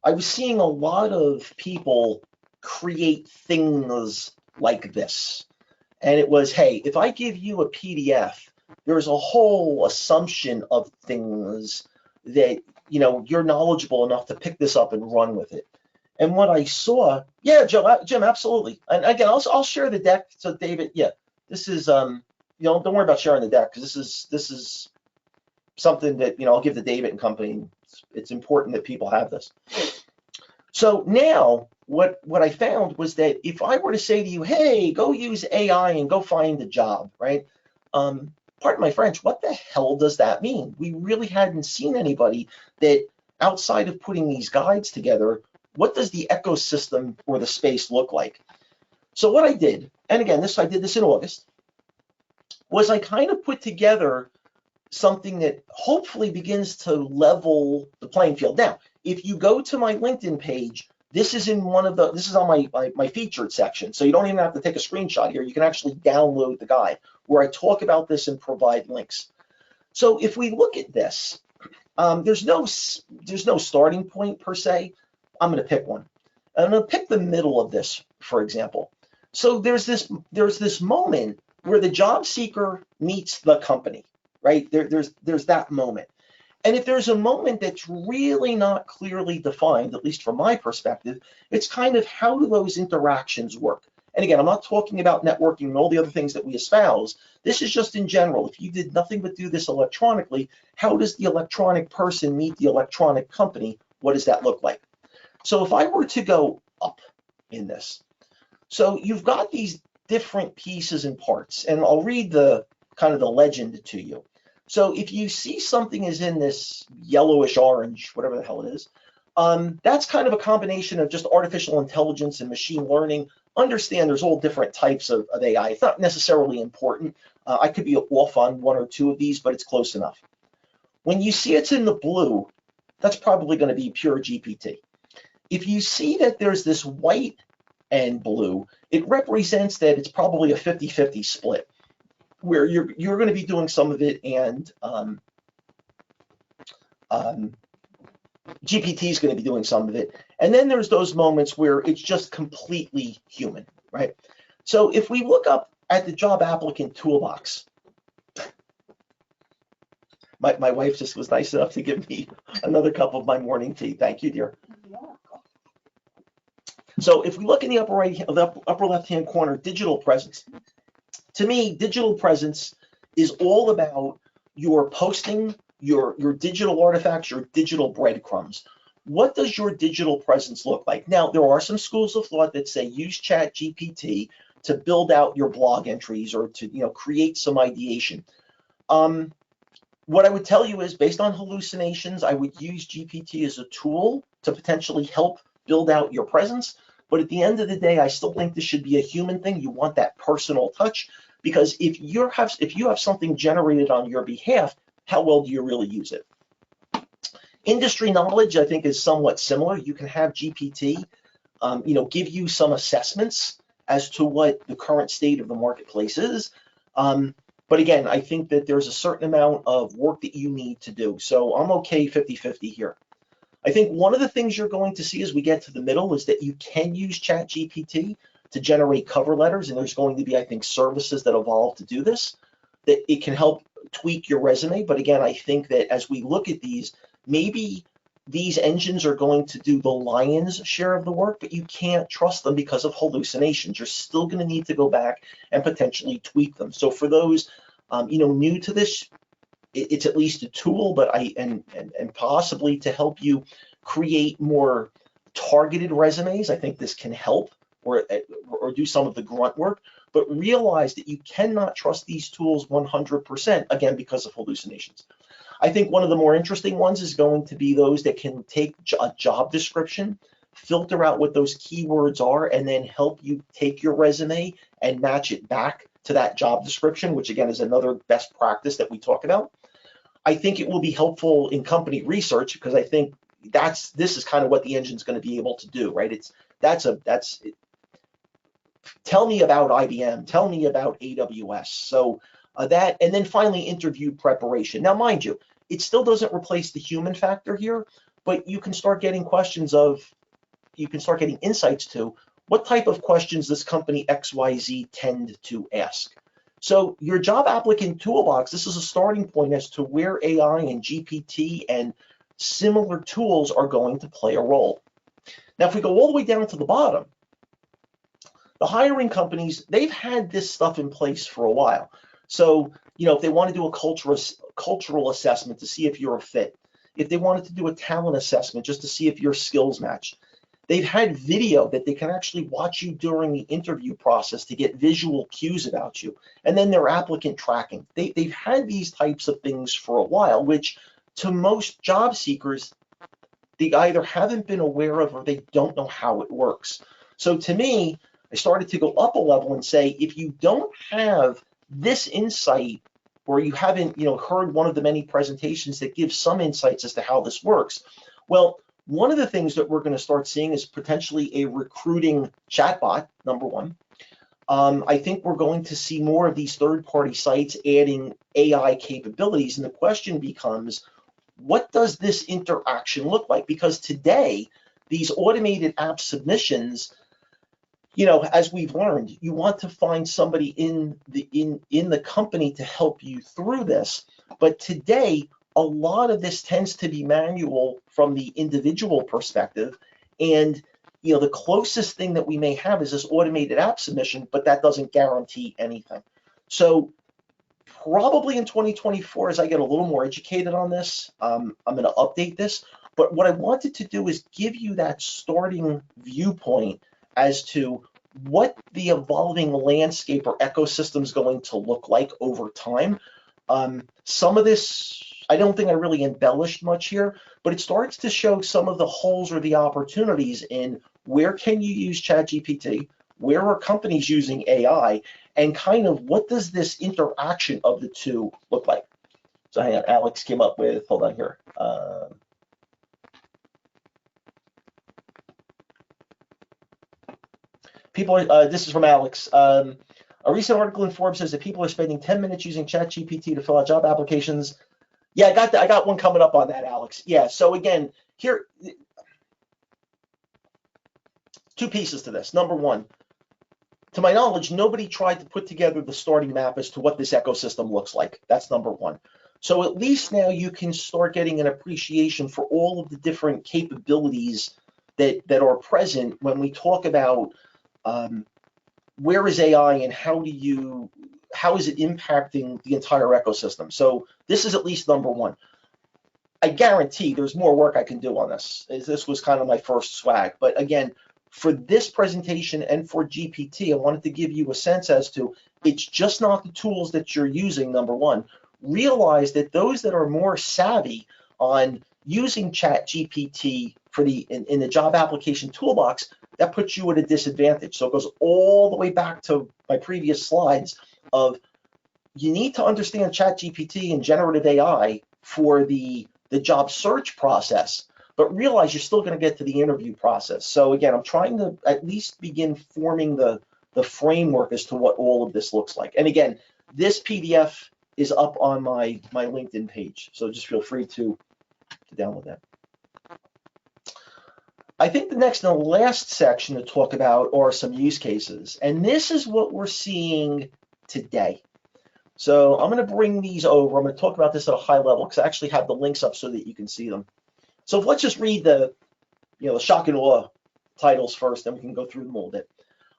I was seeing a lot of people create things like this. And it was, hey, if I give you a PDF, there's a whole assumption of things that you're knowledgeable enough to pick this up and run with it. And what I saw, yeah, Jim, absolutely. And again, I'll share the deck. So David, yeah, this is don't worry about sharing the deck because this is something that I'll give to David and company. It's important that people have this. So now what I found was that if I were to say to you, hey, go use AI and go find a job, right? Pardon my French, what the hell does that mean? We really hadn't seen anybody that outside of putting these guides together, what does the ecosystem or the space look like? So what I did, and again, I did this in August, was I kind of put together something that hopefully begins to level the playing field. Now, if you go to my LinkedIn page, this is on my featured section. So you don't even have to take a screenshot here. You can actually download the guide where I talk about this and provide links. So if we look at this, there's no starting point per se. I'm going to pick one. I'm going to pick the middle of this, for example. So there's this moment where the job seeker meets the company, right? There's that moment. And if there's a moment that's really not clearly defined, at least from my perspective, it's kind of how do those interactions work? And again, I'm not talking about networking and all the other things that we espouse. This is just in general. If you did nothing but do this electronically, how does the electronic person meet the electronic company? What does that look like? So if I were to go up in this, so you've got these different pieces and parts, and I'll read the kind of the legend to you. So if you see something is in this yellowish orange, whatever the hell it is, that's kind of a combination of just artificial intelligence and machine learning. Understand there's all different types of AI. It's not necessarily important. I could be off on one or two of these, but it's close enough. When you see it's in the blue, that's probably going to be pure GPT. If you see that there's this white and blue, it represents that it's probably a 50-50 split, where you're going to be doing some of it and GPT is going to be doing some of it. And then there's those moments where it's just completely human, right? So if we look up at the job applicant toolbox, my wife just was nice enough to give me another cup of my morning tea. Thank you, dear. So if we look in the upper left-hand corner, digital presence. To me, digital presence is all about your posting, your digital artifacts, your digital breadcrumbs. What does your digital presence look like? Now, there are some schools of thought that say use ChatGPT to build out your blog entries or to create some ideation. What I would tell you is, based on hallucinations, I would use GPT as a tool to potentially help build out your presence. But at the end of the day, I still think this should be a human thing. You want that personal touch, because if you have something generated on your behalf, how well do you really use it? Industry knowledge, I think, is somewhat similar. You can have GPT, give you some assessments as to what the current state of the marketplace is. But again, I think that there's a certain amount of work that you need to do. So I'm okay 50-50 here. I think one of the things you're going to see as we get to the middle is that you can use ChatGPT to generate cover letters, and there's going to be, I think, services that evolve to do this, that it can help tweak your resume. But again, I think that as we look at these, maybe these engines are going to do the lion's share of the work, but you can't trust them because of hallucinations. You're still going to need to go back and potentially tweak them. So for those new to this, it's at least a tool, but and possibly to help you create more targeted resumes. I think this can help or do some of the grunt work, but realize that you cannot trust these tools 100%, again, because of hallucinations. I think one of the more interesting ones is going to be those that can take a job description, filter out what those keywords are, and then help you take your resume and match it back to that job description, which again is another best practice that we talk about. I think it will be helpful in company research because I think this is kind of what the engine's going to be able to do, right? Tell me about IBM, tell me about AWS. So that, and then finally interview preparation. Now, mind you, it still doesn't replace the human factor here, but you can start getting insights to what type of questions this company XYZ tend to ask. So your job applicant toolbox, this is a starting point as to where AI and GPT and similar tools are going to play a role. Now, if we go all the way down to the bottom, the hiring companies, they've had this stuff in place for a while. So, if they want to do a cultural assessment to see if you're a fit, if they wanted to do a talent assessment just to see if your skills match, they've had video that they can actually watch you during the interview process to get visual cues about you. And then their applicant tracking. They've had these types of things for a while, which to most job seekers, they either haven't been aware of or they don't know how it works. So to me, I started to go up a level and say, if you don't have this insight or you haven't heard one of the many presentations that gives some insights as to how this works, well, one of the things that we're going to start seeing is potentially a recruiting chatbot, number one. I think we're going to see more of these third-party sites adding AI capabilities, and the question becomes, what does this interaction look like? Because today, these automated app submissions, as we've learned, you want to find somebody in the company to help you through this. But today, a lot of this tends to be manual from the individual perspective. And, the closest thing that we may have is this automated app submission, but that doesn't guarantee anything. So probably in 2024, as I get a little more educated on this, I'm going to update this. But what I wanted to do is give you that starting viewpoint as to what the evolving landscape or ecosystem is going to look like over time. Some of this, I don't think I really embellished much here, but it starts to show some of the holes or the opportunities in where can you use ChatGPT, where are companies using AI, and kind of what does this interaction of the two look like. So hang on, Alex came up with, hold on here. This is from Alex. A recent article in Forbes says that people are spending 10 minutes using ChatGPT to fill out job applications. Yeah, I got one coming up on that, Alex. Yeah, so again, here, two pieces to this. Number one, to my knowledge, nobody tried to put together the starting map as to what this ecosystem looks like. That's number one. So at least now you can start getting an appreciation for all of the different capabilities that are present when we talk about where is AI and how is it impacting the entire ecosystem. So this is at least number one. I guarantee there's more work I can do on this. This was kind of my first swag. But again, for this presentation and for GPT, I wanted to give you a sense as to it's just not the tools that you're using, number one. Realize that those that are more savvy on using ChatGPT in the job application toolbox, that puts you at a disadvantage. So it goes all the way back to my previous slides of you need to understand ChatGPT and generative AI for the job search process, but realize you're still going to get to the interview process. So again, I'm trying to at least begin forming the the framework as to what all of this looks like. And again, this PDF is up on my LinkedIn page, so just feel free to download that. I think the next and the last section to talk about are some use cases, and this is what we're seeing today. So I'm going to bring these over. I'm going to talk about this at a high level because I actually have the links up so that you can see them. So let's just read the shock and awe titles first, then we can go through them a little bit.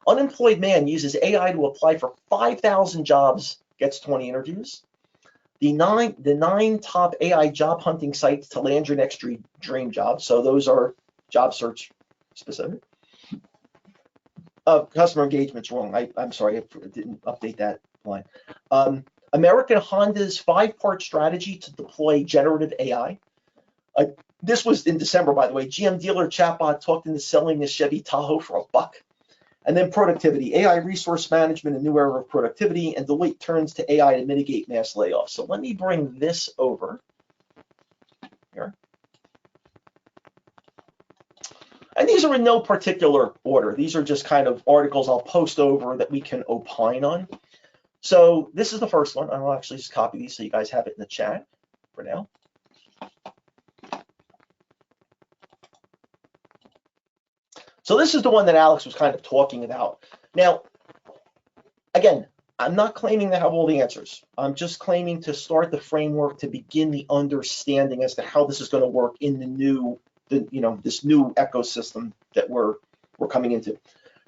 Unemployed man uses AI to apply for 5,000 jobs, gets 20 interviews. The nine top AI job hunting sites to land your next dream job. So those are job search specific. Customer engagement's wrong. I'm sorry, I didn't update that line. American Honda's 5-part strategy to deploy generative AI. This was in December, by the way. GM dealer chatbot talked into selling the Chevy Tahoe for $1. And then productivity, AI resource management, a new era of productivity, and Deloitte turns to AI to mitigate mass layoffs. So let me bring this over here. And these are in no particular order. These are just kind of articles I'll post over that we can opine on. So this is the first one. I'll actually just copy these so you guys have it in the chat for now. So this is the one that Alex was kind of talking about. Now, again, I'm not claiming to have all the answers. I'm just claiming to start the framework to begin the understanding as to how this is going to work in this new ecosystem that we're coming into.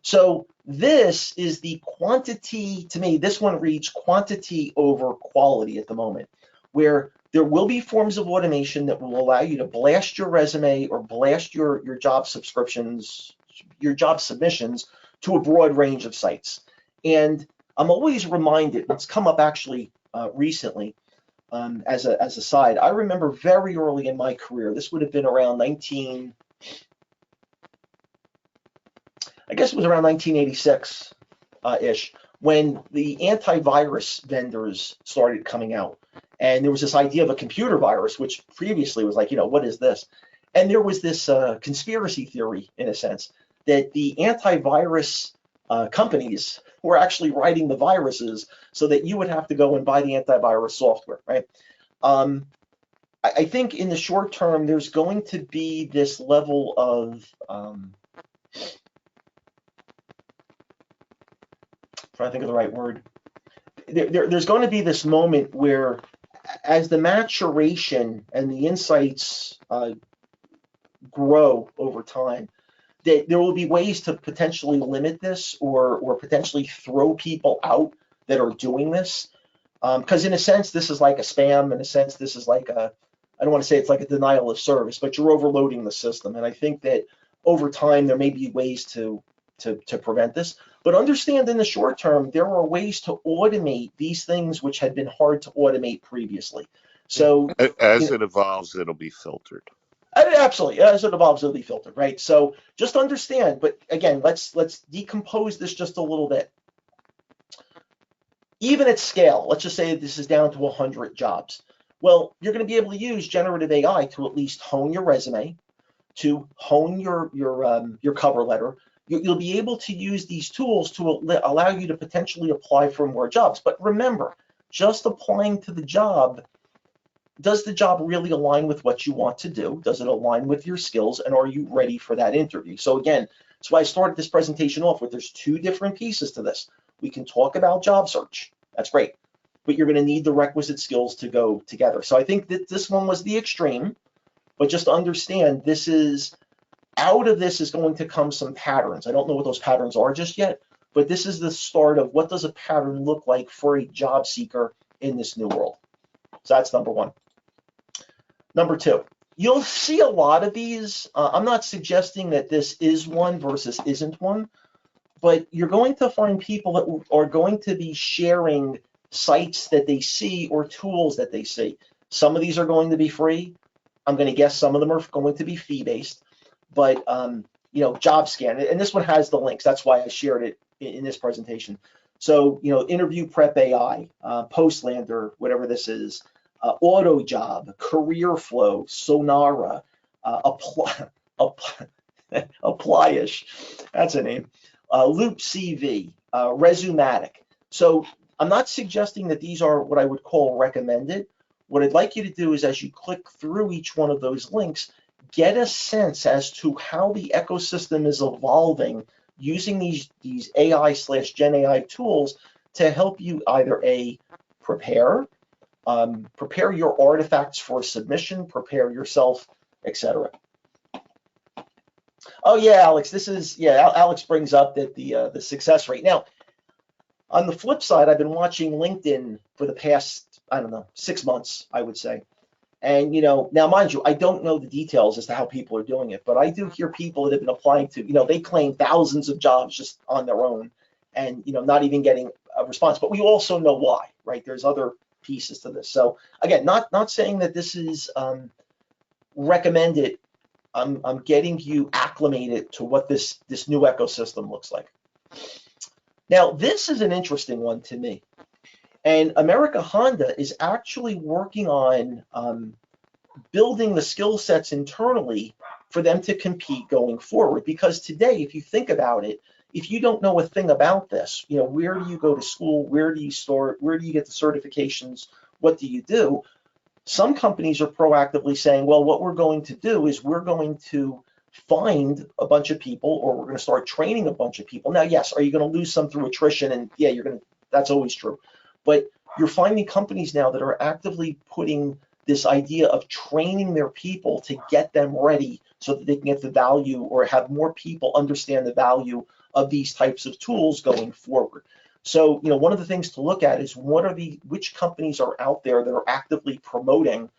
So this is the quantity, to me, this one reads quantity over quality at the moment, where there will be forms of automation that will allow you to blast your resume or blast your job subscriptions, your job submissions to a broad range of sites. And I'm always reminded, it's come up actually recently as a side. I remember very early in my career, this would have been around 1986-ish, when the antivirus vendors started coming out. And there was this idea of a computer virus, which previously was like, what is this? And there was this conspiracy theory, in a sense, that the antivirus companies were actually writing the viruses so that you would have to go and buy the antivirus software, right? I think in the short term, there's going to be this level of, trying to think of the right word. There's going to be this moment where, as the maturation and the insights grow over time, that there will be ways to potentially limit this or potentially throw people out that are doing this. Because in a sense, this is like a spam. In a sense, this is like I don't want to say it's like a denial of service, but you're overloading the system. And I think that over time, there may be ways to prevent this. But understand in the short term, there are ways to automate these things which had been hard to automate previously. So as it evolves, it'll be filtered. Absolutely, as it evolves, it'll be filtered, right? So just understand. But again, let's decompose this just a little bit. Even at scale, let's just say this is down to 100 jobs. Well, you're going to be able to use generative AI to at least hone your resume, to hone your cover letter. You'll be able to use these tools to allow you to potentially apply for more jobs. But remember, just applying to the job, does the job really align with what you want to do? Does it align with your skills? And are you ready for that interview? So again, that's why I started this presentation off with there's two different pieces to this. We can talk about job search. That's great. But you're going to need the requisite skills to go together. So I think that this one was the extreme. But just understand, this is, out of this is going to come some patterns. I don't know what those patterns are just yet, but this is the start of what does a pattern look like for a job seeker in this new world. So that's number one. Number two, you'll see a lot of these. I'm not suggesting that this is one versus isn't one, but you're going to find people that are going to be sharing sites that they see or tools that they see. Some of these are going to be free. I'm going to guess some of them are going to be fee-based, but JobScan, and this one has the links. That's why I shared it in this presentation. So, Interview Prep AI, Postlander, whatever this is, AutoJob, Career Flow, Sonara, Applyish, that's a name, Loop CV, Resumatic. So I'm not suggesting that these are what I would call recommended. What I'd like you to do is, as you click through each one of those links, get a sense as to how the ecosystem is evolving using these AI/Gen AI tools to help you either prepare your artifacts for submission, prepare yourself, etc. Oh yeah, Alex, Alex brings up that the success rate. Now, on the flip side, I've been watching LinkedIn for the past, I don't know, 6 months, I would say. And now mind you, I don't know the details as to how people are doing it, but I do hear people that have been applying to, they claim thousands of jobs just on their own, and not even getting a response. But we also know why, right? There's other pieces to this. So again, not saying that this is recommended. I'm getting you acclimated to what this new ecosystem looks like. Now, this is an interesting one to me. And America Honda is actually working on building the skill sets internally for them to compete going forward. Because today, if you think about it, if you don't know a thing about this, where do you go to school? Where do you start? Where do you get the certifications? What do you do? Some companies are proactively saying, well, what we're going to do is we're going to find a bunch of people, or we're going to start training a bunch of people. Now, yes, are you going to lose some through attrition? And yeah, that's always true. But you're finding companies now that are actively putting this idea of training their people to get them ready so that they can get the value, or have more people understand the value of these types of tools going forward. So, one of the things to look at is which companies are out there that are actively promoting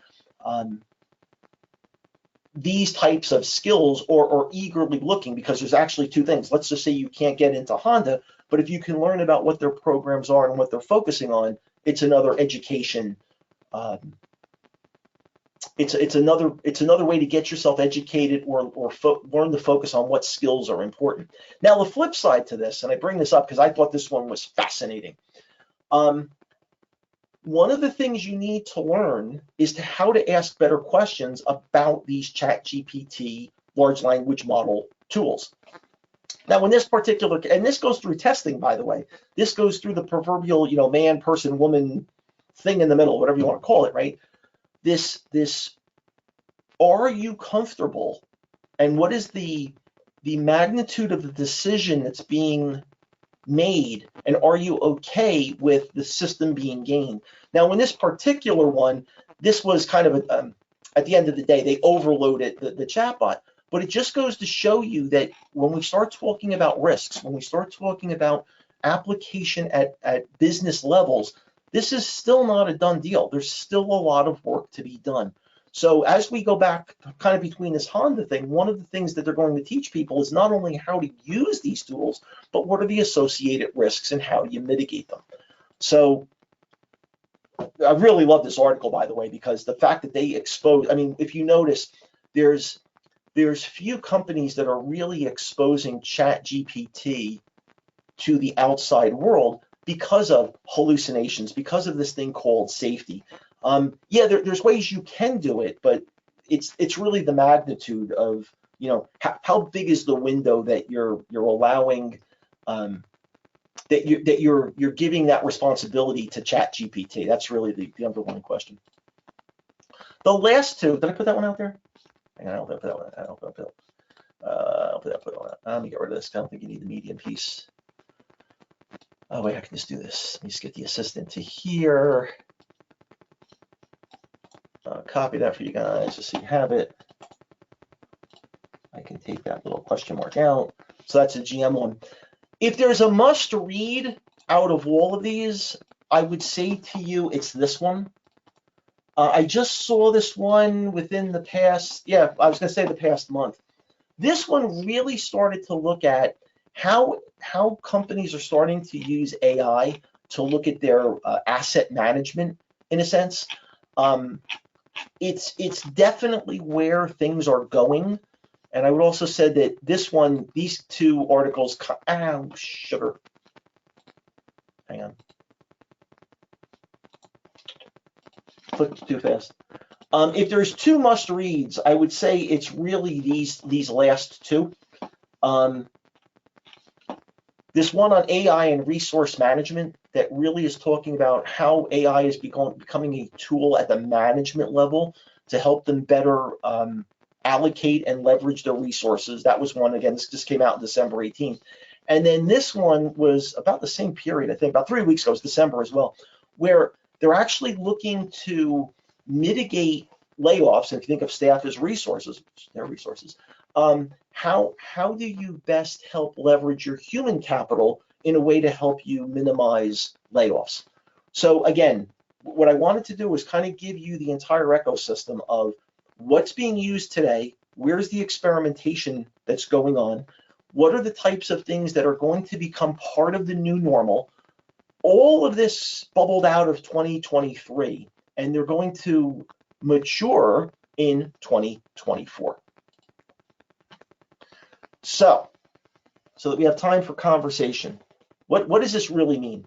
these types of skills, or eagerly looking, because there's actually two things. Let's just say you can't get into Honda, but if you can learn about what their programs are and what they're focusing on, it's another education. It's another way to get yourself educated, or learn to focus on what skills are important. Now, the flip side to this, and I bring this up because I thought this one was fascinating. One of the things you need to learn is how to ask better questions about these ChatGPT large language model tools. Now, in this particular, and this goes through testing, by the way, this goes through the proverbial, man, person, woman thing in the middle, whatever you want to call it, right? This, are you comfortable, and what is the magnitude of the decision that's being made, and are you okay with the system being gained? Now, in this particular one, this was kind of at the end of the day, they overloaded the chatbot, but it just goes to show you that when we start talking about risks, when we start talking about application at business levels, this is still not a done deal. There's still a lot of work to be done. So as we go back kind of between this Honda thing, one of the things that they're going to teach people is not only how to use these tools, but what are the associated risks and how do you mitigate them. So I really love this article, by the way, because the fact that they expose, if you notice, there's few companies that are really exposing ChatGPT to the outside world because of hallucinations, because of this thing called safety. Yeah, there's ways you can do it, but it's really the magnitude of, how big is the window that you're allowing, that you're giving that responsibility to ChatGPT. That's really the underlying question. The last two, did I put that one out there? Hang on, I'll put that one. I'll put that one out. Let me get rid of this. I don't think you need the medium piece. Oh wait, I can just do this. Let me just get the assistant to here. Copy that for you guys just so you have it. I can take that little question mark out. So that's a GM one. If there's a must read out of all of these, I would say to you, it's this one. I just saw this one within the past, I was going to say the past month. This one really started to look at how companies are starting to use AI to look at their asset management, in a sense. It's definitely where things are going. And I would also say that these two articles, sugar. Hang on. Clicked too fast. If there's two must reads, I would say it's really these last two. This one on AI and resource management that really is talking about how AI is becoming a tool at the management level to help them better allocate and leverage their resources. That was one, again, this just came out on December 18th. And then this one was about the same period, I think, about 3 weeks ago, it was December as well, where they're actually looking to mitigate layoffs. And if you think of staff as resources, their resources, how do you best help leverage your human capital in a way to help you minimize layoffs? So again, what I wanted to do was kind of give you the entire ecosystem of what's being used today, where's the experimentation that's going on, what are the types of things that are going to become part of the new normal. All of this bubbled out of 2023, and they're going to mature in 2024. So that we have time for conversation, what does this really mean?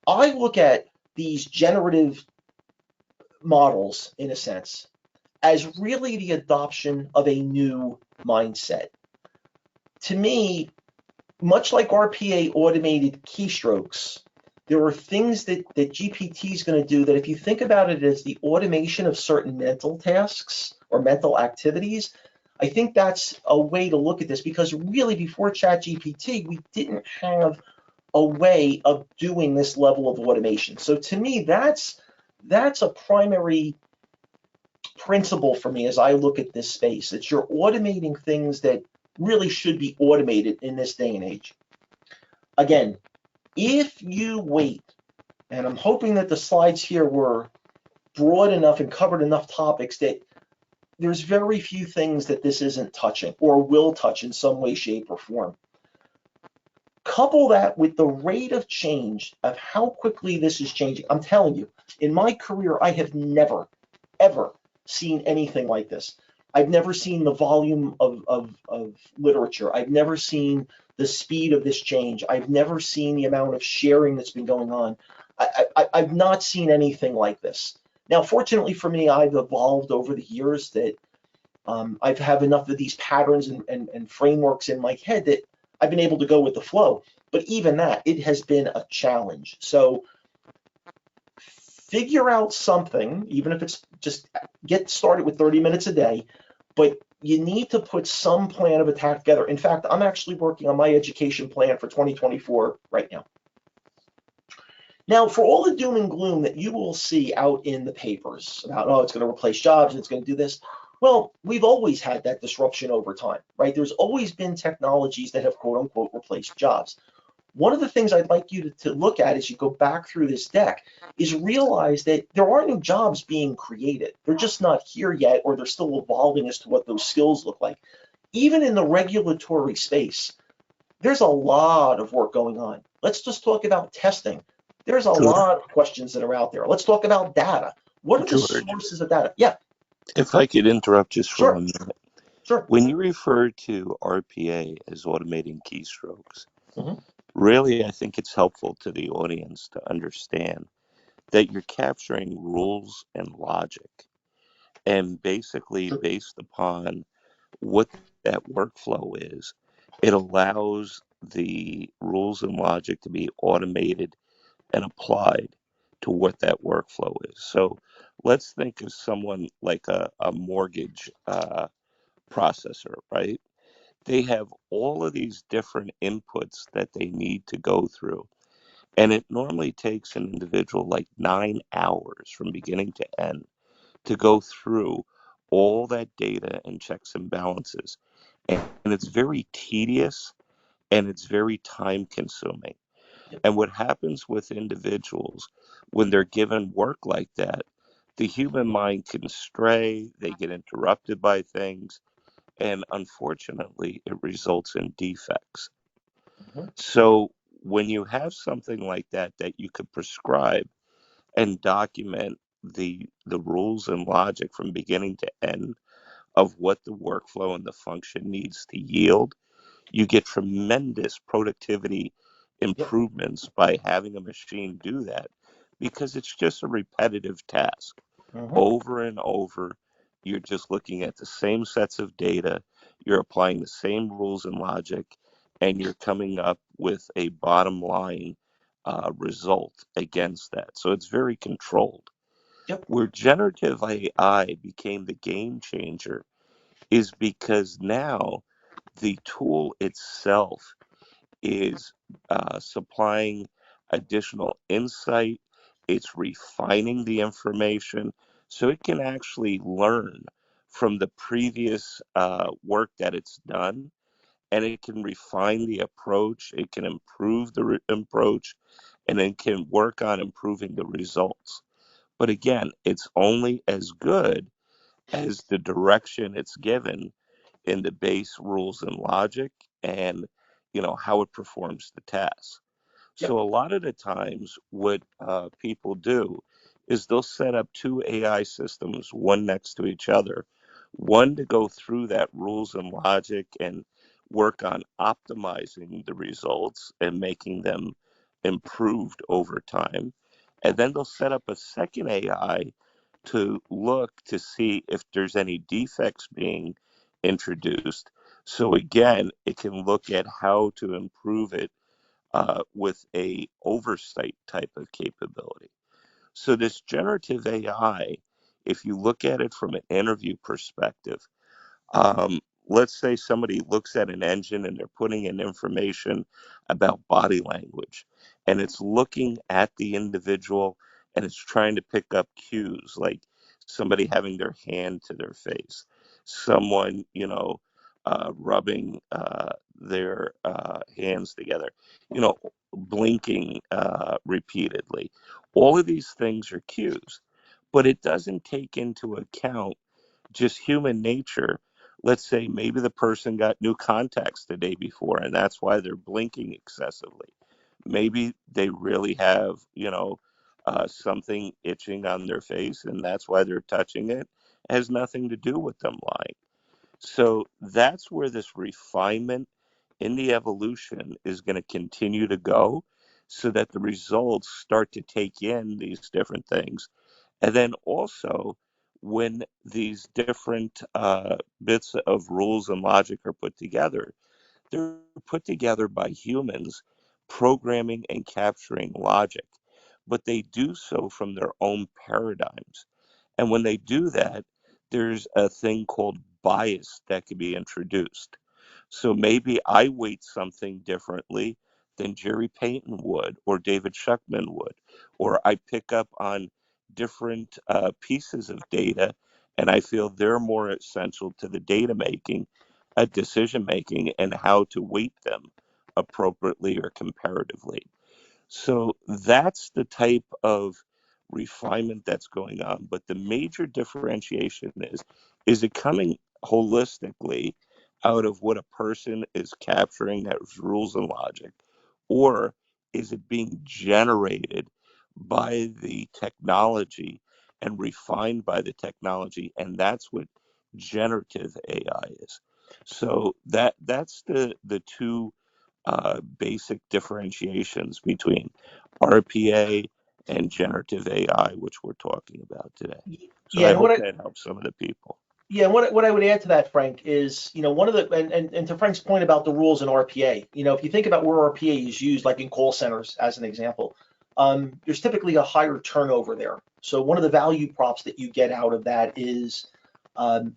I look at these generative models, in a sense, as really the adoption of a new mindset. To me, much like RPA automated keystrokes, there are things that GPT is going to do that, if you think about it as the automation of certain mental tasks or mental activities, I think that's a way to look at this, because really before ChatGPT, we didn't have a way of doing this level of automation. So to me, that's a primary principle for me as I look at this space. It's you're automating things that really should be automated in this day and age. Again, if you wait, and I'm hoping that the slides here were broad enough and covered enough topics that there's very few things that this isn't touching or will touch in some way, shape, or form. Couple that with the rate of change of how quickly this is changing. I'm telling you, in my career, I have never, ever seen anything like this. I've never seen the volume of literature. I've never seen the speed of this change. I've never seen the amount of sharing that's been going on. I've not seen anything like this. Now, fortunately for me, I've evolved over the years that I've have enough of these patterns and frameworks in my head that I've been able to go with the flow. But even that, it has been a challenge. So figure out something, even if it's just get started with 30 minutes a day, but you need to put some plan of attack together. In fact, I'm actually working on my education plan for 2024 right now. Now, for all the doom and gloom that you will see out in the papers about, oh, it's going to replace jobs and it's going to do this, well, we've always had that disruption over time, right? There's always been technologies that have quote unquote replaced jobs. One of the things I'd like you to look at as you go back through this deck is realize that there are new jobs being created. They're just not here yet, or they're still evolving as to what those skills look like. Even in the regulatory space, there's a lot of work going on. Let's just talk about testing. There's a lot of questions that are out there. Let's talk about data. What are the sources of data? Yeah. If I could interrupt just for a minute. Sure. When you refer to RPA as automating keystrokes, really, I think it's helpful to the audience to understand that you're capturing rules and logic, and basically based upon what that workflow is, it allows the rules and logic to be automated and applied to what that workflow is. So let's think of someone like a mortgage processor, right? They have all of these different inputs that they need to go through. And it normally takes an individual like 9 hours from beginning to end to go through all that data and checks and balances. And it's very tedious and it's very time consuming. And what happens with individuals when they're given work like that, the human mind can stray, they get interrupted by things, and unfortunately, it results in defects. So when you have something like that that you could prescribe and document the rules and logic from beginning to end of what the workflow and the function needs to yield, you get tremendous productivity improvements by having a machine do that, because it's just a repetitive task. Over and over, you're just looking at the same sets of data, you're applying the same rules and logic, and you're coming up with a bottom line result against that. So it's very controlled. Yep. Where generative AI became the game changer is because now the tool itself is supplying additional insight, it's refining the information, so it can actually learn from the previous work that it's done, and it can refine the approach, it can improve the approach, and it can work on improving the results. But again, it's only as good as the direction it's given in the base rules and logic, and how it performs the task. Yep. So a lot of the times what people do is they'll set up two AI systems, one next to each other, one to go through that rules and logic and work on optimizing the results and making them improved over time, and then they'll set up a second AI to look to see if there's any defects being introduced. So again, it can look at how to improve it with a oversight type of capability. So this generative AI, if you look at it from an interview perspective, um, let's say somebody looks at an engine and they're putting in information about body language, and it's looking at the individual and it's trying to pick up cues like somebody having their hand to their face, someone, rubbing their hands together, blinking repeatedly. All of these things are cues, but it doesn't take into account just human nature. Let's say maybe the person got new contacts the day before and that's why they're blinking excessively. Maybe they really have, something itching on their face and that's why they're touching it. It has nothing to do with them lying. So that's where this refinement in the evolution is going to continue to go, so that the results start to take in these different things. And then also, when these different bits of rules and logic are put together, they're put together by humans programming and capturing logic, but they do so from their own paradigms. And when they do that, there's a thing called bias that can be introduced. So maybe I weight something differently than Jerry Payton would or David Shuckman would, or I pick up on different pieces of data and I feel they're more essential to the data making, decision making, and how to weight them appropriately or comparatively. So that's the type of refinement that's going on. But the major differentiation is it coming holistically out of what a person is capturing as rules and logic, or is it being generated by the technology and refined by the technology? And that's what generative AI is. So that's the two basic differentiations between RPA and generative AI, which we're talking about today. So Yeah, I and hope that helps some of the people. what I would add to that, Frank, is one of the and to Frank's point about the rules in RPA, if you think about where RPA is used, like in call centers as an example, there's typically a higher turnover there. So one of the value props that you get out of that is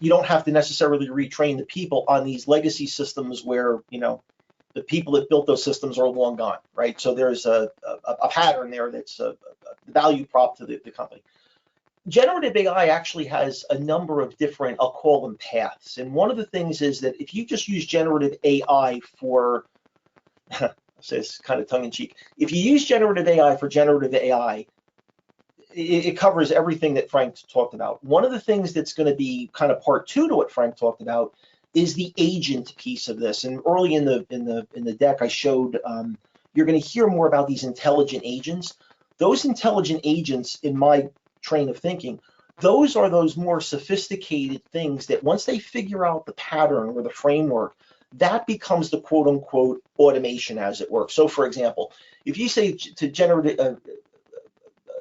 you don't have to necessarily retrain the people on these legacy systems where the people that built those systems are long gone, right? So there's a pattern there that's a value prop to the company. Generative AI actually has a number of different, I'll call them paths. And one of the things is that if you just use generative AI for, I'll say it's kind of tongue in cheek, if you use generative AI for generative AI, it covers everything that Frank talked about. One of the things that's going to be kind of part two to what Frank talked about is the agent piece of this. And early in the deck, I showed you're going to hear more about these intelligent agents. Those intelligent agents, in my train of thinking, those are those more sophisticated things that once they figure out the pattern or the framework, that becomes the quote unquote automation as it works. So for example, if you say to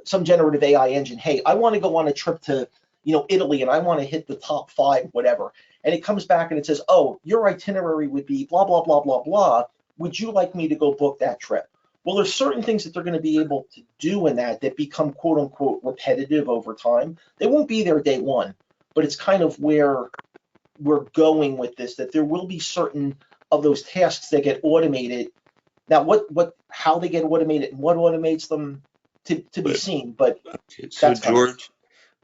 some generative AI engine, hey, I want to go on a trip to Italy and I want to hit the top 5, whatever. And it comes back and it says, oh, your itinerary would be blah, blah, blah, blah, blah. would you like me to go book that trip? Well, there's certain things that they're going to be able to do in that become quote unquote repetitive over time. They won't be there day one, but it's kind of where we're going with this, that there will be certain of those tasks that get automated. Now, how they get automated and what automates them to be But seen, but okay, so that's coming. George,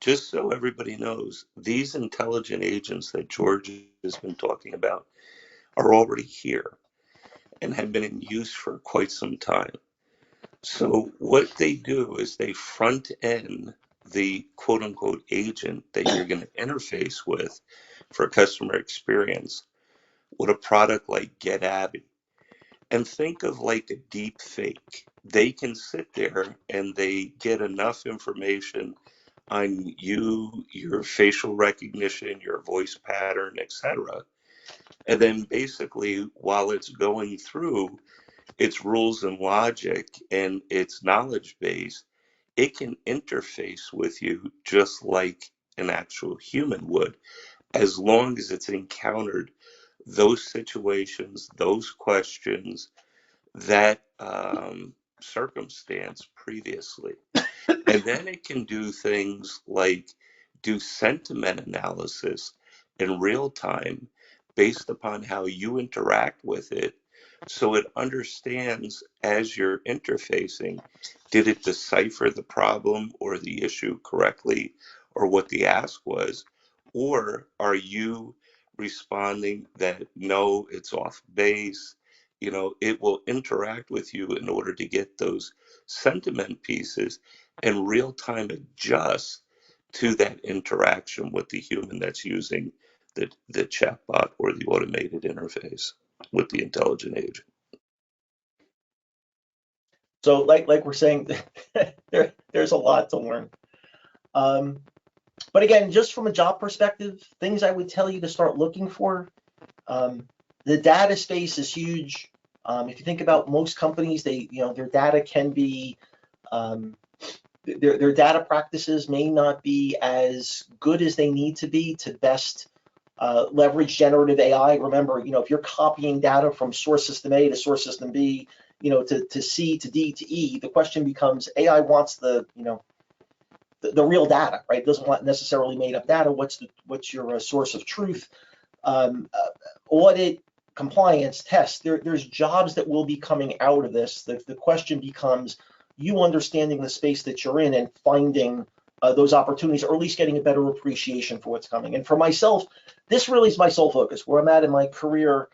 just so everybody knows, these intelligent agents that George has been talking about are already here and have been in use for quite some time. So what they do is they front end the quote unquote agent that you're going to interface with for customer experience with a product like GetAbby. And think of like a deep fake. They can sit there and they get enough information on you, your facial recognition, your voice pattern, etc. And then basically, while it's going through its rules and logic and its knowledge base, it can interface with you just like an actual human would, as long as it's encountered those situations, those questions, that circumstance previously. And then it can do things like do sentiment analysis in real time based upon how you interact with it. So it understands as you're interfacing, did it decipher the problem or the issue correctly, or what the ask was? Or are you responding that no, it's off base? It will interact with you in order to get those sentiment pieces and real time adjust to that interaction with the human that's using the chatbot or the automated interface with the intelligent agent. So like we're saying, there's a lot to learn. But again, just from a job perspective, things I would tell you to start looking for. The data space is huge. If you think about most companies, their data can be their data practices may not be as good as they need to be to best leverage generative AI. Remember, if you're copying data from source system A to source system B, to C to D to E, the question becomes AI wants the real data, right? It doesn't want necessarily made up data. What's your source of truth? Audit, compliance, test. There's jobs that will be coming out of this. The question becomes you understanding the space that you're in and finding those opportunities, or at least getting a better appreciation for what's coming. And for myself, this really is my sole focus. Where I'm at in my career,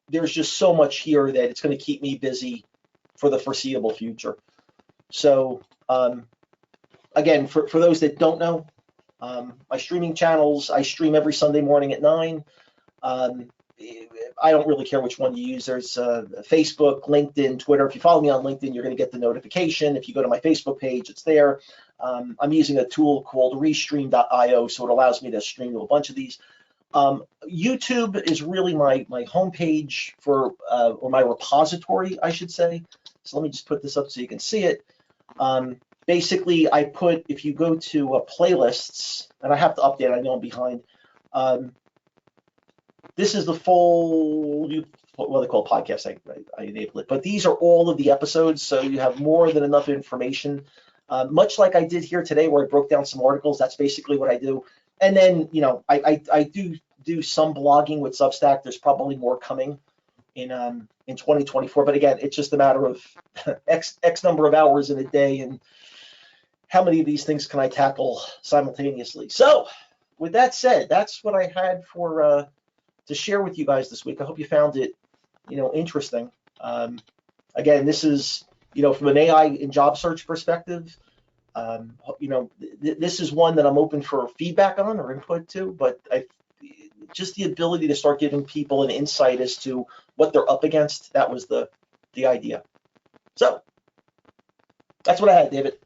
there's just so much here that it's going to keep me busy for the foreseeable future. So again, for those that don't know, my streaming channels, I stream every Sunday morning at 9. I don't really care which one you use. There's Facebook, LinkedIn, Twitter. If you follow me on LinkedIn, you're going to get the notification. If you go to my Facebook page, it's there. I'm using a tool called restream.io, so it allows me to stream to a bunch of these. YouTube is really my homepage for, or my repository, I should say. So let me just put this up so you can see it. Basically, if you go to playlists, and I have to update, I know I'm behind. This is the full, what they call podcast, I enable it. But these are all of the episodes, so you have more than enough information. Much like I did here today, where I broke down some articles, that's basically what I do. And then, I do some blogging with Substack. There's probably more coming in 2024. But again, it's just a matter of X number of hours in a day, and how many of these things can I tackle simultaneously. So with that said, that's what I had for to share with you guys this week. I hope you found it, interesting. Again, this is, from an AI and job search perspective, this is one that I'm open for feedback on or input to, but just the ability to start giving people an insight as to what they're up against, that was the idea. So that's what I had, David.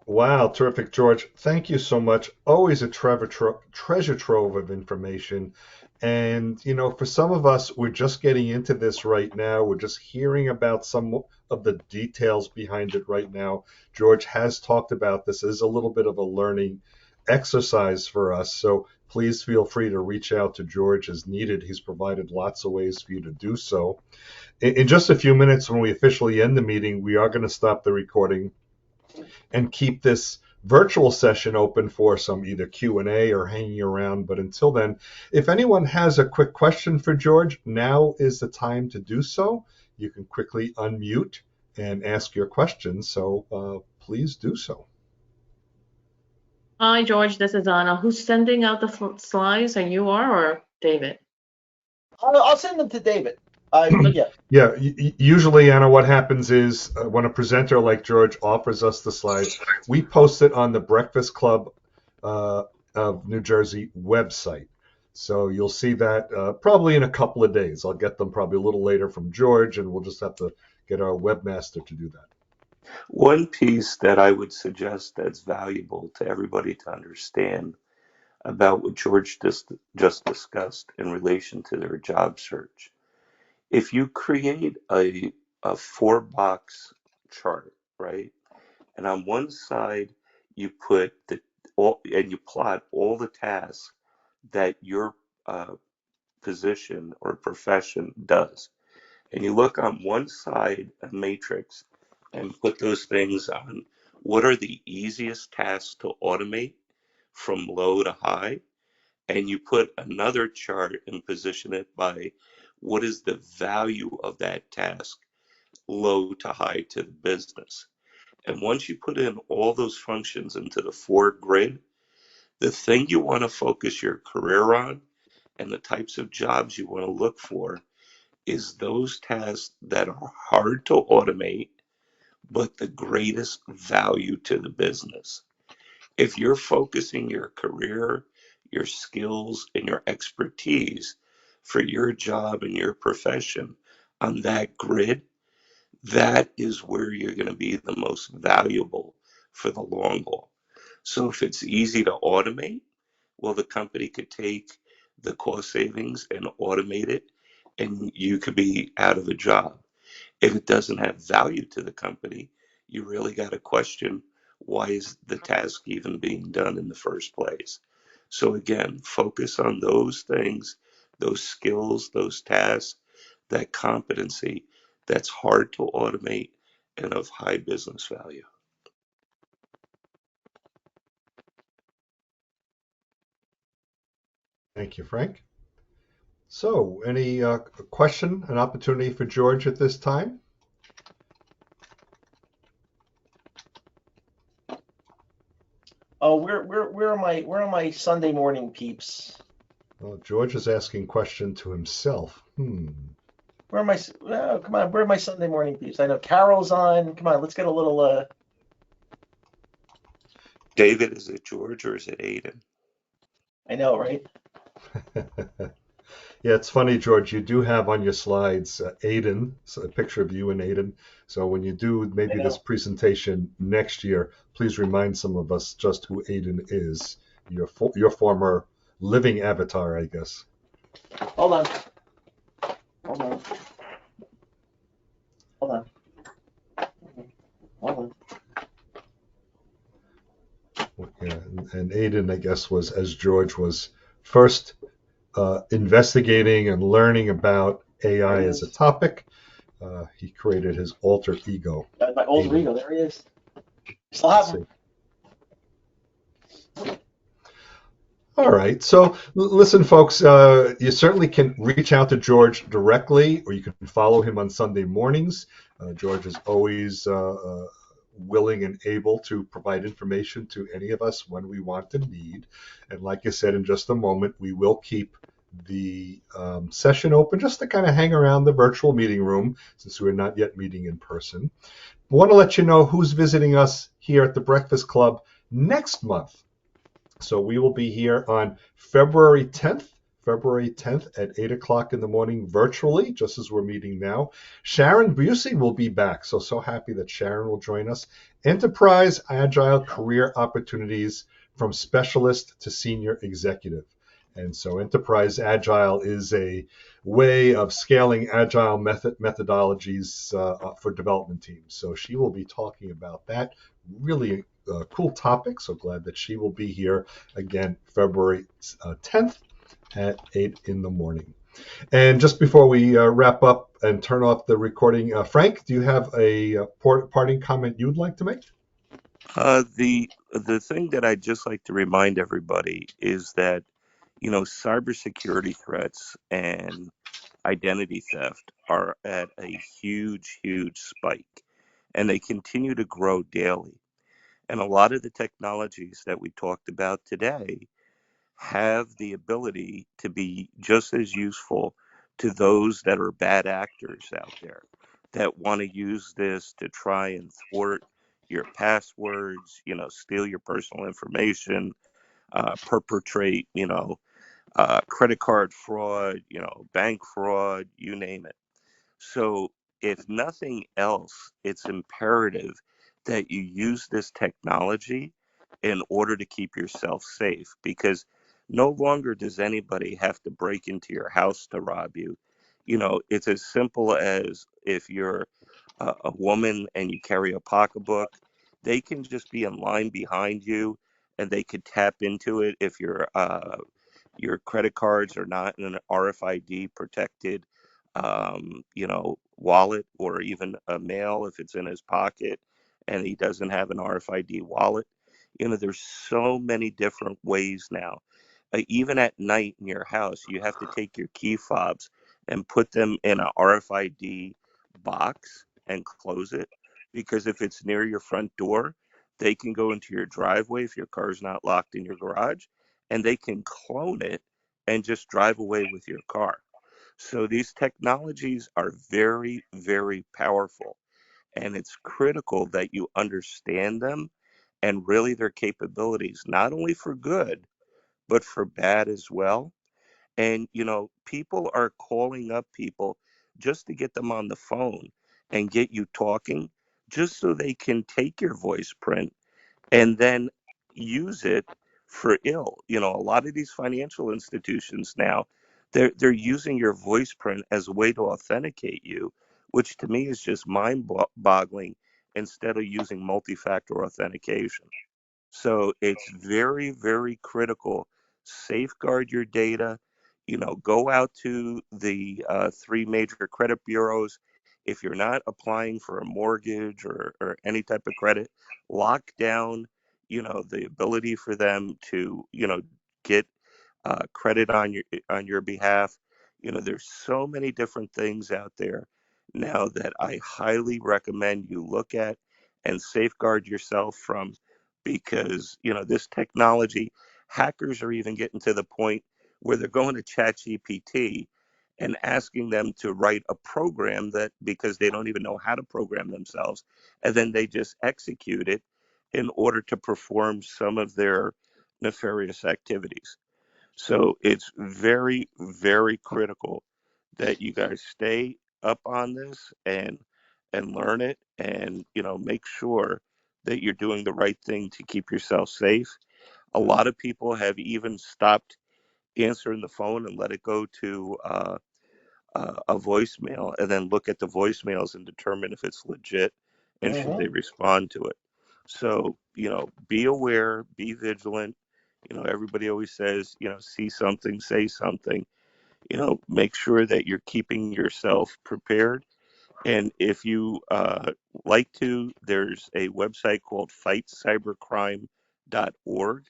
Wow, terrific, George. Thank you so much. Always a treasure trove of information. And, for some of us, we're just getting into this right now. We're just hearing about some of the details behind it right now. George has talked about this as a little bit of a learning exercise for us. So please feel free to reach out to George as needed. He's provided lots of ways for you to do so. In just a few minutes, when we officially end the meeting, we are going to stop the recording and keep this virtual session open for some either Q&A or hanging around. But until then, if anyone has a quick question for George, now is the time to do so. You can quickly unmute and ask your question. So please do so. Hi, George. This is Anna. Who's sending out the slides? Are you or David? I'll send them to David. Yeah, usually, Anna, what happens is when a presenter like George offers us the slides, we post it on the Breakfast Club of New Jersey website. So you'll see that probably in a couple of days. I'll get them probably a little later from George, and we'll just have to get our webmaster to do that. One piece that I would suggest that's valuable to everybody to understand about what George just discussed in relation to their job search. If you create a 4-box chart, right, and on one side you put and you plot all the tasks that your position or profession does, and you look on one side a matrix and put those things on what are the easiest tasks to automate from low to high, and you put another chart and position it by what is the value of that task, low to high to the business. And once you put in all those functions into the 4 grid, the thing you want to focus your career on and the types of jobs you want to look for is those tasks that are hard to automate, but the greatest value to the business. If you're focusing your career, your skills, and your expertise for your job and your profession on that grid, that is where you're going to be the most valuable for the long haul. So if it's easy to automate, well, the company could take the cost savings and automate it, and you could be out of a job. If it doesn't have value to the company, you really got to question why is the task even being done in the first place. So again, focus on those things, those skills, those tasks, that competency that's hard to automate and of high business value. Thank you, Frank. So any question, an opportunity for George at this time? Oh, where are my Sunday morning peeps? Well, George is asking question to himself. Where are my? Oh, come on, where are my Sunday morning peeps? I know Carol's on. Come on, let's get a little. David, is it George or is it Aiden? I know, right? Yeah, it's funny, George. You do have on your slides Aiden, so a picture of you and Aiden. So when you do maybe this presentation next year, please remind some of us just who Aiden is, your former living avatar, I guess. Hold on. Hold on. Hold on. Hold on. Yeah, and Aiden, I guess, was as George was first investigating and learning about AI as a topic. He created his alter ego. My alter ego, there he is. Still have him. All right. So listen, folks, you certainly can reach out to George directly, or you can follow him on Sunday mornings. George is always willing and able to provide information to any of us when we want and need. And like I said, in just a moment, we will keep the session open just to kind of hang around the virtual meeting room since we're not yet meeting in person. I want to let you know who's visiting us here at the Breakfast Club next month. So we will be here on February 10th at 8 o'clock in the morning virtually, just as we're meeting now. Sharon Busey will be back. So happy that Sharon will join us. Enterprise Agile Career Opportunities from Specialist to Senior Executive. And so Enterprise Agile is a way of scaling agile methodologies for development teams. So she will be talking about that. Really cool topic. So glad that she will be here again February 10th at 8 in the morning. And just before we wrap up and turn off the recording, Frank, do you have a parting comment you'd like to make? The thing that I'd just like to remind everybody is that, cybersecurity threats and identity theft are at a huge, huge spike, and they continue to grow daily. And a lot of the technologies that we talked about today have the ability to be just as useful to those that are bad actors out there that want to use this to try and thwart your passwords, steal your personal information, perpetrate, credit card fraud, bank fraud, you name it. So, if nothing else, it's imperative that you use this technology in order to keep yourself safe, because no longer does anybody have to break into your house to rob you. It's as simple as if you're a woman and you carry a pocketbook, they can just be in line behind you and they could tap into it if your credit cards are not in an RFID protected, wallet, or even a mail if it's in his pocket and he doesn't have an RFID wallet. There's so many different ways now. Even at night in your house, you have to take your key fobs and put them in a RFID box and close it, because if it's near your front door, they can go into your driveway if your car's not locked in your garage, and they can clone it and just drive away with your car. So these technologies are very, very powerful, and it's critical that you understand them and really their capabilities, not only for good, but for bad as well. And, people are calling up people just to get them on the phone and get you talking, just so they can take your voice print and then use it for ill. A lot of these financial institutions now, they're using your voice print as a way to authenticate you, which to me is just mind-boggling, instead of using multi-factor authentication. So it's very, very critical. Safeguard your data. Go out to the three major credit bureaus. If you're not applying for a mortgage or any type of credit, lock down, the ability for them to, get credit on your behalf. There's so many different things out there now that I highly recommend you look at and safeguard yourself from, because this technology, hackers are even getting to the point where they're going to ChatGPT and asking them to write a program that, because they don't even know how to program themselves, and then they just execute it in order to perform some of their nefarious activities. So it's very, very critical that you guys stay up on this and learn it, and make sure that you're doing the right thing to keep yourself safe. A lot of people have even stopped answering the phone and let it go to a voicemail, and then look at the voicemails and determine if it's legit and should Hmm. they respond to it. So, be aware, be vigilant. Everybody always says, see something, say something. Make sure that you're keeping yourself prepared. And if you like to, there's a website called fightcybercrime.org.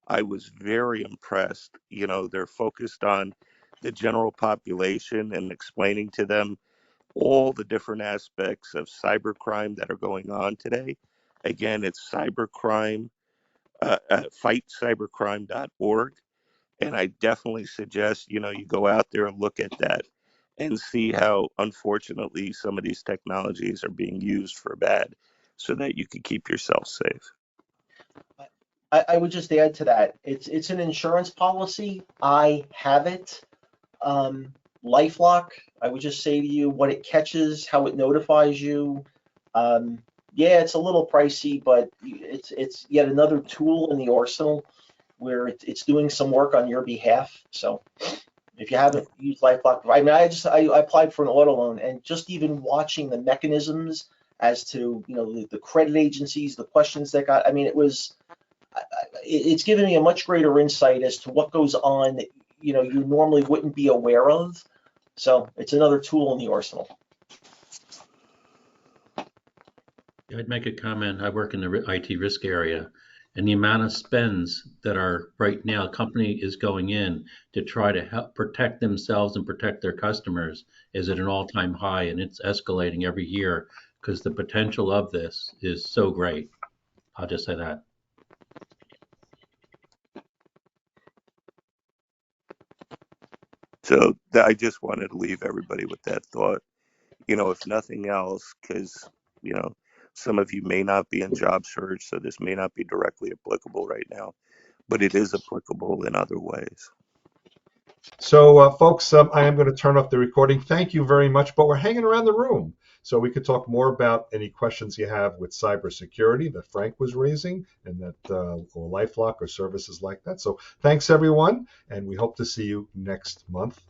I was very impressed. They're focused on the general population and explaining to them all the different aspects of cybercrime that are going on today. Again, it's fightcybercrime.org. And I definitely suggest, you go out there and look at that and see how, unfortunately, some of these technologies are being used for bad, so that you can keep yourself safe. I would just add to that. It's an insurance policy. I have it. LifeLock. I would just say to you what it catches, how it notifies you. Yeah, it's a little pricey, but it's yet another tool in the arsenal where it's doing some work on your behalf. So if you haven't used LifeLock, I mean, I applied for an auto loan, and just even watching the mechanisms as to the credit agencies, the questions that got. I mean, it's given me a much greater insight as to what goes on that you normally wouldn't be aware of. So it's another tool in the arsenal. I'd make a comment. I work in the IT risk area, and the amount of spends that are right now, company is going in to try to help protect themselves and protect their customers is at an all-time high, and it's escalating every year because the potential of this is so great. I'll just say that. So I just wanted to leave everybody with that thought. If nothing else, because, some of you may not be in job search, so this may not be directly applicable right now, but it is applicable in other ways. So, folks, I am going to turn off the recording. Thank you very much, but we're hanging around the room. So we could talk more about any questions you have with cybersecurity that Frank was raising and that or LifeLock or services like that. So thanks, everyone, and we hope to see you next month.